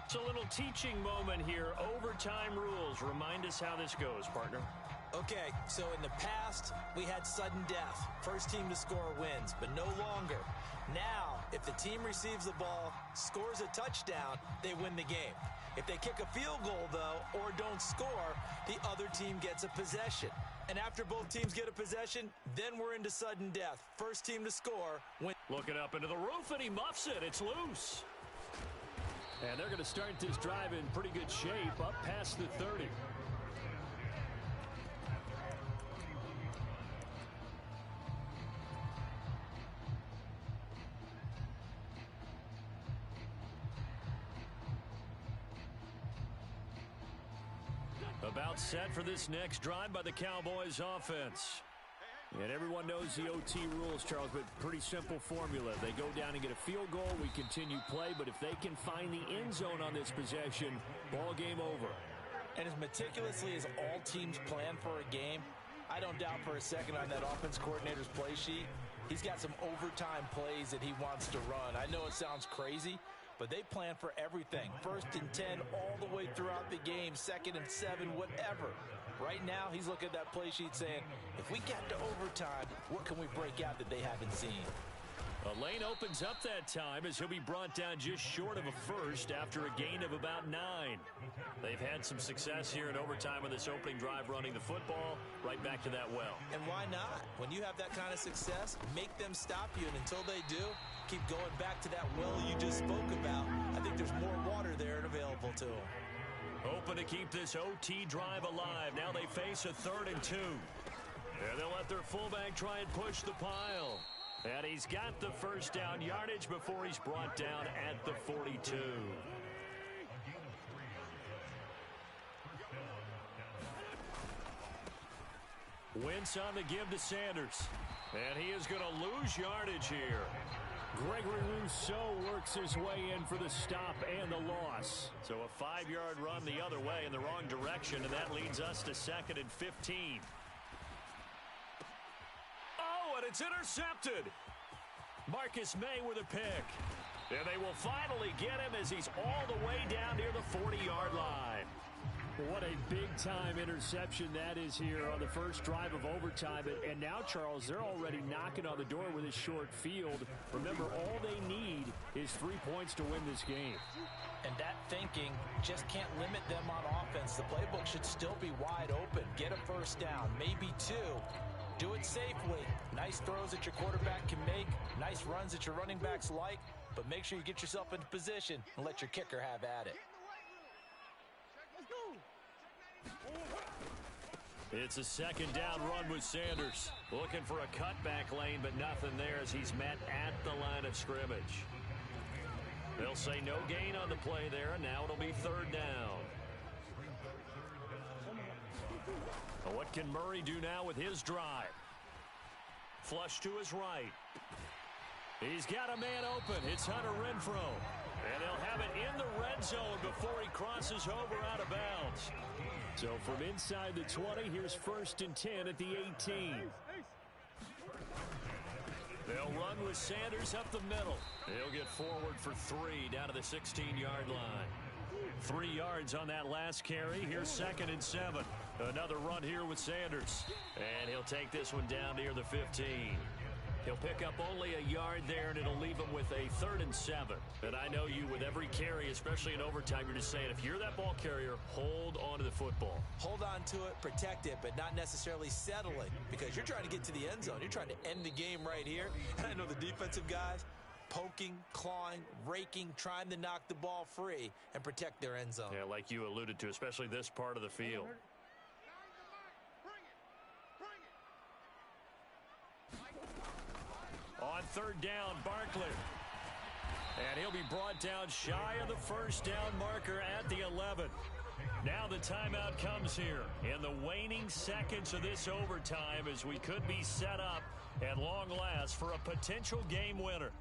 It's a little teaching moment here. Overtime rules. Remind us how this goes, partner. Okay, so in the past, we had sudden death. First team to score wins, but no longer. Now, if the team receives the ball, scores a touchdown, they win the game. If they kick a field goal, though, or don't score, the other team gets a possession. And after both teams get a possession, then we're into sudden death. First team to score wins. Looking up into the roof, and he muffs it. It's loose. And they're going to start this drive in pretty good shape, up past the 30. About set for this next drive by the Cowboys offense. And everyone knows the OT rules, Charles, but pretty simple formula. They go down and get a field goal, we continue play, but if they can find the end zone on this possession, ball game over. And as meticulously as all teams plan for a game, I don't doubt for a second on that offense coordinator's play sheet, he's got some overtime plays that he wants to run. I know it sounds crazy, but they plan for everything. 1st and 10 all the way throughout the game, 2nd and 7, whatever. Right now, he's looking at that play sheet saying, if we get to overtime, what can we break out that they haven't seen? A lane opens up that time as he'll be brought down just short of a first after a gain of about 9. They've had some success here in overtime with this opening drive running the football right back to that well. And why not? When you have that kind of success, make them stop you, and until they do, keep going back to that well you just spoke about. I think there's more water there and available to them. Hoping to keep this OT drive alive. Now they face a 3rd and 2. And they'll let their fullback try and push the pile. And he's got the first down yardage before he's brought down at the 42. Wentz on the give to Sanders. And he is going to lose yardage here. Gregory Rousseau works his way in for the stop and the loss. So a 5-yard run the other way in the wrong direction, and that leads us to 2nd and 15. Oh, and it's intercepted. Marcus May with a pick. And they will finally get him as he's all the way down near the 40-yard line. What a big-time interception that is here on the first drive of overtime. And now, Charles, they're already knocking on the door with a short field. Remember, all they need is 3 points to win this game. And that thinking just can't limit them on offense. The playbook should still be wide open. Get a first down, maybe 2. Do it safely. Nice throws that your quarterback can make. Nice runs that your running backs like. But make sure you get yourself into position and let your kicker have at it. It's a 2nd down run with Sanders. Looking for a cutback lane, but nothing there as he's met at the line of scrimmage. They'll say no gain on the play there, and now it'll be 3rd down. Well, what can Murray do now with his drive? Flush to his right. He's got a man open. It's Hunter Renfrow. And they'll have it in the red zone before he crosses over out of bounds. So from inside the 20, here's 1st and 10 at the 18. They'll run with Sanders up the middle. He'll get forward for 3 down to the 16-yard line. 3 yards on that last carry. Here's 2nd and 7. Another run here with Sanders. And he'll take this one down near the 15. He'll pick up only a yard there, and it'll leave him with a 3rd and 7. And I know you, with every carry, especially in overtime, you're just saying, if you're that ball carrier, hold on to the football. Hold on to it, protect it, but not necessarily settle it, because you're trying to get to the end zone. You're trying to end the game right here. And I know the defensive guys, poking, clawing, raking, trying to knock the ball free and protect their end zone. Yeah, like you alluded to, especially this part of the field. On 3rd down, Barkley. And he'll be brought down shy of the first down marker at the 11. Now the timeout comes here in the waning seconds of this overtime as we could be set up at long last for a potential game winner.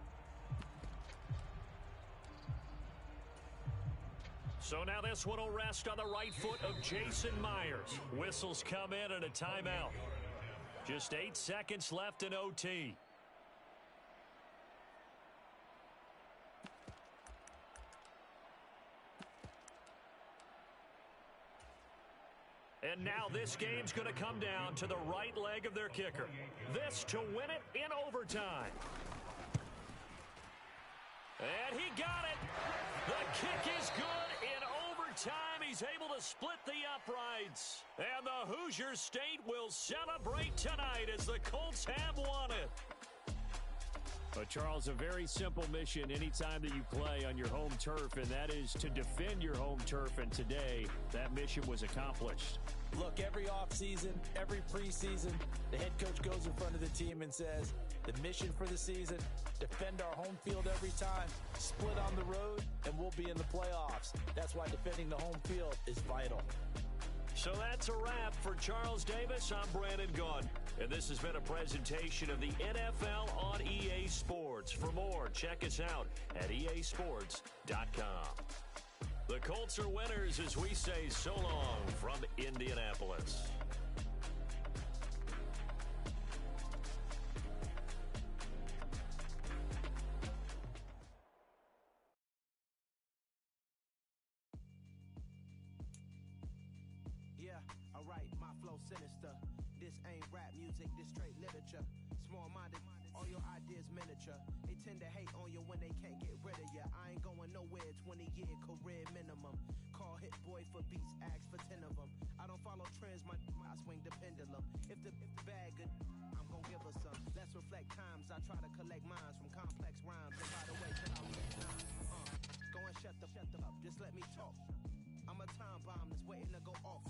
So now this one will rest on the right foot of Jason Myers. Whistles come in and a timeout. Just 8 seconds left in OT. And now this game's going to come down to the right leg of their kicker. This to win it in overtime. And he got it. The kick is good in overtime. He's able to split the uprights. And the Hoosier State will celebrate tonight as the Colts have won it. But, Charles, a very simple mission anytime that you play on your home turf, and that is to defend your home turf. And today, that mission was accomplished. Look, every offseason, every preseason, the head coach goes in front of the team and says, the mission for the season, defend our home field every time, split on the road, and we'll be in the playoffs. That's why defending the home field is vital. So that's a wrap for Charles Davis. I'm Brandon Gaudin, and this has been a presentation of the NFL on EA Sports. For more, check us out at easports.com. The Colts are winners as we say so long from Indianapolis. Sinister. This ain't rap music, this straight literature. Small-minded, all your ideas miniature. They tend to hate on you when they can't get rid of you. I ain't going nowhere, 20-year career minimum. Call hit boy for beats, ask for 10 of them. I don't follow trends, I swing the pendulum. If the bag good, I'm gonna give her some. Let's reflect times, I try to collect minds from complex rhymes. And by the way, till I'm go and shut the up, just let me talk. I'm a time bomb that's waiting to go off.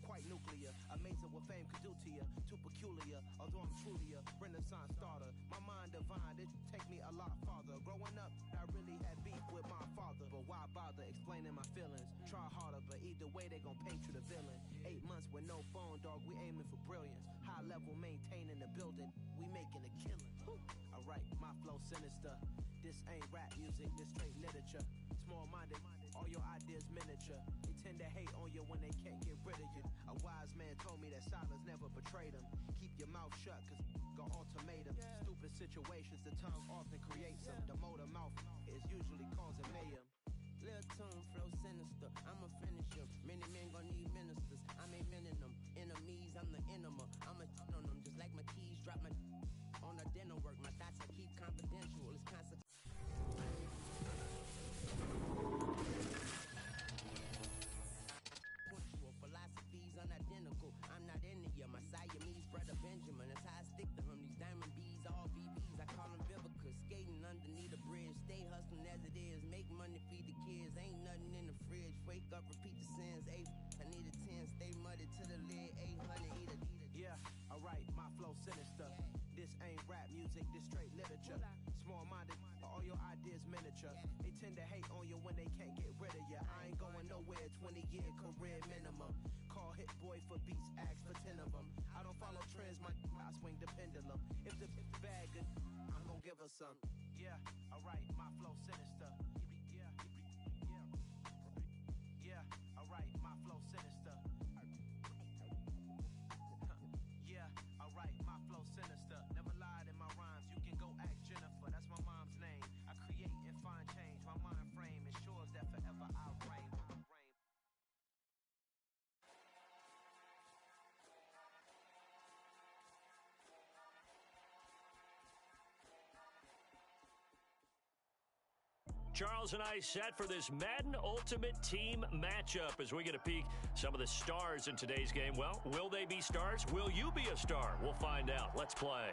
Quite nuclear, amazing what fame could do to you. Too peculiar, although I'm truly a Renaissance starter. My mind divine, it take me a lot farther. Growing up, I really had beef with my father. But why bother explaining my feelings? Try harder, but either way they gon' paint you the villain. 8 months with no phone, dog, we aiming for brilliance. High level maintaining the building, we making a killing. Alright, my flow sinister. This ain't rap music, this straight literature. Small-minded, all your ideas miniature. They tend to hate on you when they can't get rid of you. A wise man told me that silence never betrayed him. Keep your mouth shut, cause got ultimatum. Stupid situations, the tongue often creates them. The motor mouth is usually causing mayhem. Lil' tune, flow sinister, I'ma finish him. Many men gon' need ministers, I'm aiming them. Enemies, I'm the enema. I'ma on them just like my keys, drop my on the dinner work. My thoughts I keep confidential, it's constant. Philosophies unidentical, I'm not into you. My Siamese brother Benjamin, that's how I stick to him. These diamond bees, all VBs, I call them Vivica. Skating underneath a bridge, stay hustling as it is. Make money, feed the kids, ain't nothing in the fridge. Wake up, repeat the sins, I need a 10, stay muddy to the lid, 800, eat a. Yeah, alright, my flow sinister. This ain't rap music, this straight literature. Small-minded, all your ideas miniature. They tend to hate on you when they can't get rid of you. I ain't going nowhere, 20-year career minimum. Call hit boy for beats, ask for 10 of them. I don't follow trends, I swing the pendulum. If the bag good, I'm gonna give her some. Yeah, alright, my flow sinister. Yeah, alright, my flow sinister. Yeah, alright, my flow sinister. Never lied in my rhymes, you can go ask Jennifer, that's my mom's name. I create and find change, my mind frame ensures that forever I reign. Charles and I set for this Madden Ultimate Team matchup as we get a peek some of the stars in today's game. Well, will they be stars? Will you be a star? We'll find out. Let's play.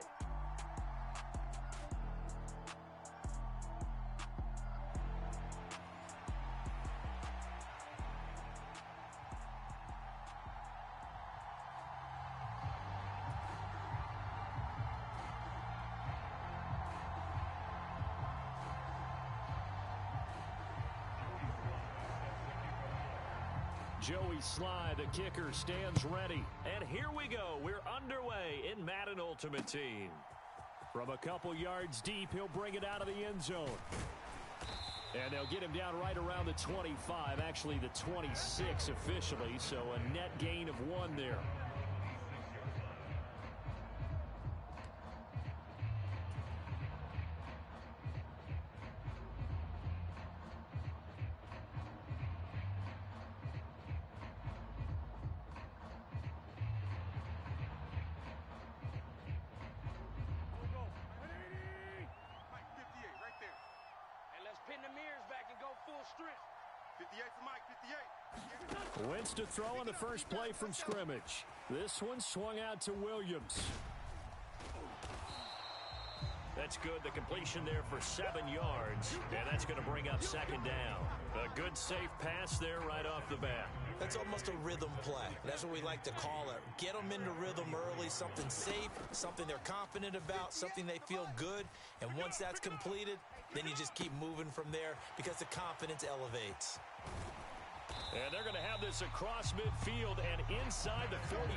Joey Sly, the kicker, stands ready. And here we go. We're underway in Madden Ultimate Team. From a couple yards deep, he'll bring it out of the end zone. And they'll get him down right around the 25, actually the 26 officially, so a net gain of 1 there. Wentz to throw on the first play from scrimmage. This one swung out to Williams. That's good. The completion there for 7 yards, and that's going to bring up second down. A good, safe pass there right off the bat. That's almost a rhythm play. That's what we like to call it. Get them into rhythm early, something safe, something they're confident about, something they feel good. And once that's completed, then you just keep moving from there because the confidence elevates. And they're going to have this across midfield and inside the 45.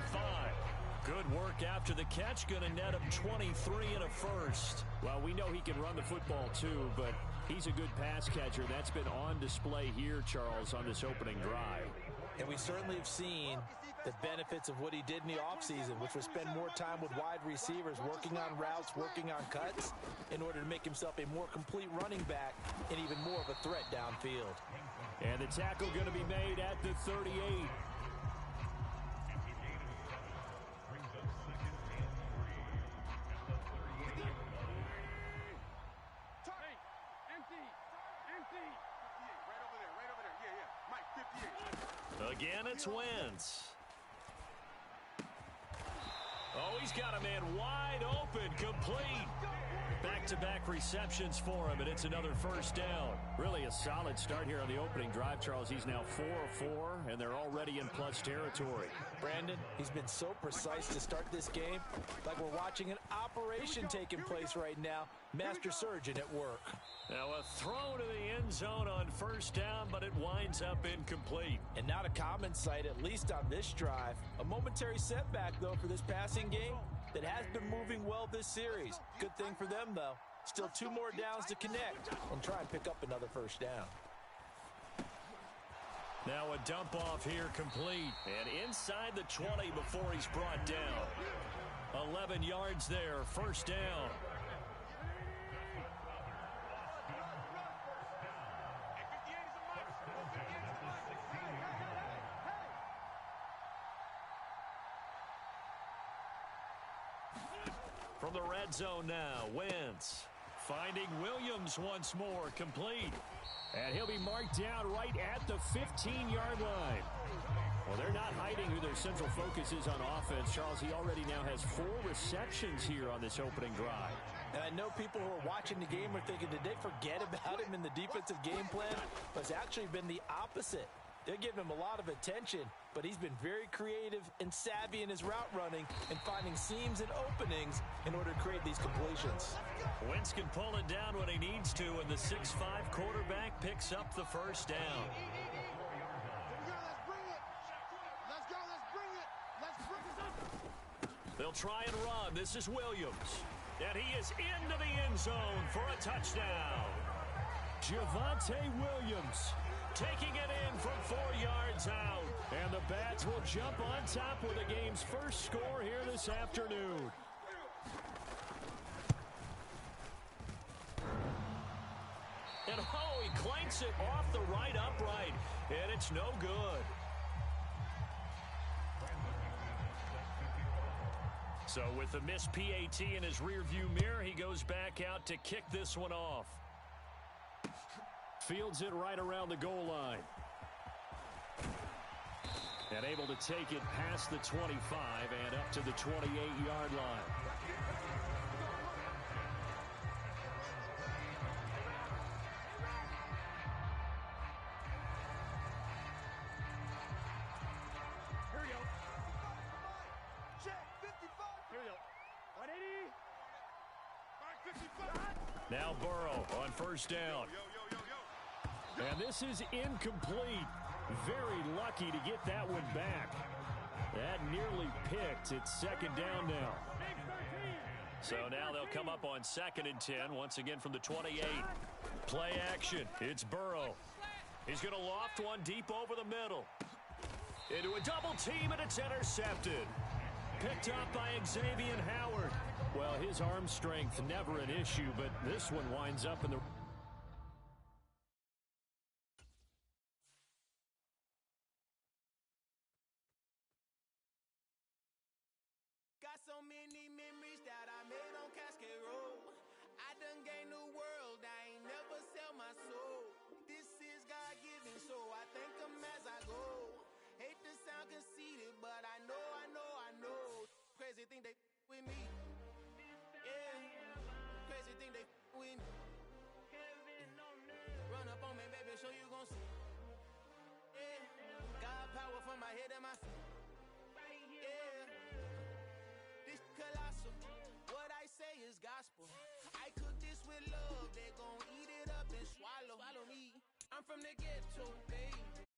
Good work after the catch, going to net him 23 and a first. Well, we know he can run the football too, but he's a good pass catcher. That's been on display here, Charles, on this opening drive. And we certainly have seen the benefits of what he did in the offseason, which was spend more time with wide receivers, working on routes, working on cuts, in order to make himself a more complete running back and even more of a threat downfield. And the tackle going to be made at the 38. Again, it's Wentz. Oh, he's got a man wide open, complete. Back-to-back receptions for him, and it's another first down. Really a solid start here on the opening drive, Charles. He's now 4 of 4, and they're already in plus territory. Brandon, he's been so precise to start this game, like we're watching an operation taking place right now. Master surgeon at work. Now a throw to the end zone on first down, but it winds up incomplete. And not a common sight, at least on this drive. A momentary setback, though, for this passing game that has been moving well this series. Good thing for them, though. Still 2 more downs to connect and try and pick up another first down. Now a dump off here complete. And inside the 20 before he's brought down. 11 yards there, first down. From the red zone now, Wentz finding Williams once more, complete. And he'll be marked down right at the 15-yard line. Well, they're not hiding who their central focus is on offense. Charles, he already now has 4 receptions here on this opening drive. And I know people who are watching the game are thinking, did they forget about him in the defensive game plan? But it's actually been the opposite. They're giving him a lot of attention, but he's been very creative and savvy in his route running and finding seams and openings in order to create these completions. Wentz can pull it down when he needs to, and the 6'5 quarterback picks up the first down. They'll try and run. This is Williams. And he is into the end zone for a touchdown. Javonte Williams taking it in from 4 yards out. And the Bats will jump on top with the game's first score here this afternoon. And oh, he clanks it off the right upright. And it's no good. So with the missed PAT in his rearview mirror, he goes back out to kick this one off. Fields it right around the goal line. And able to take it past the 25 and up to the 28-yard line. Here we go. Check, 55. Here we go. 180. 55. Now Burrow on first down. And this is incomplete. Very lucky to get that one back. That nearly picked. It's second down now. So now they'll come up on 2nd and 10, once again from the 28. Play action. It's Burrow. He's going to loft one deep over the middle. Into a double team, and it's intercepted. Picked up by Xavier Howard. Well, his arm strength never an issue, but this one winds up in the... Got so many memories that I made on Cascade Road. I done gained the world, I ain't never sell my soul. This is God-given, so I so you gon' see. Yeah, God power from my head and my feet. Yeah, this colossal. What I say is gospel. I cook this with love. They gon' eat it up and swallow me. I'm from the ghetto, baby.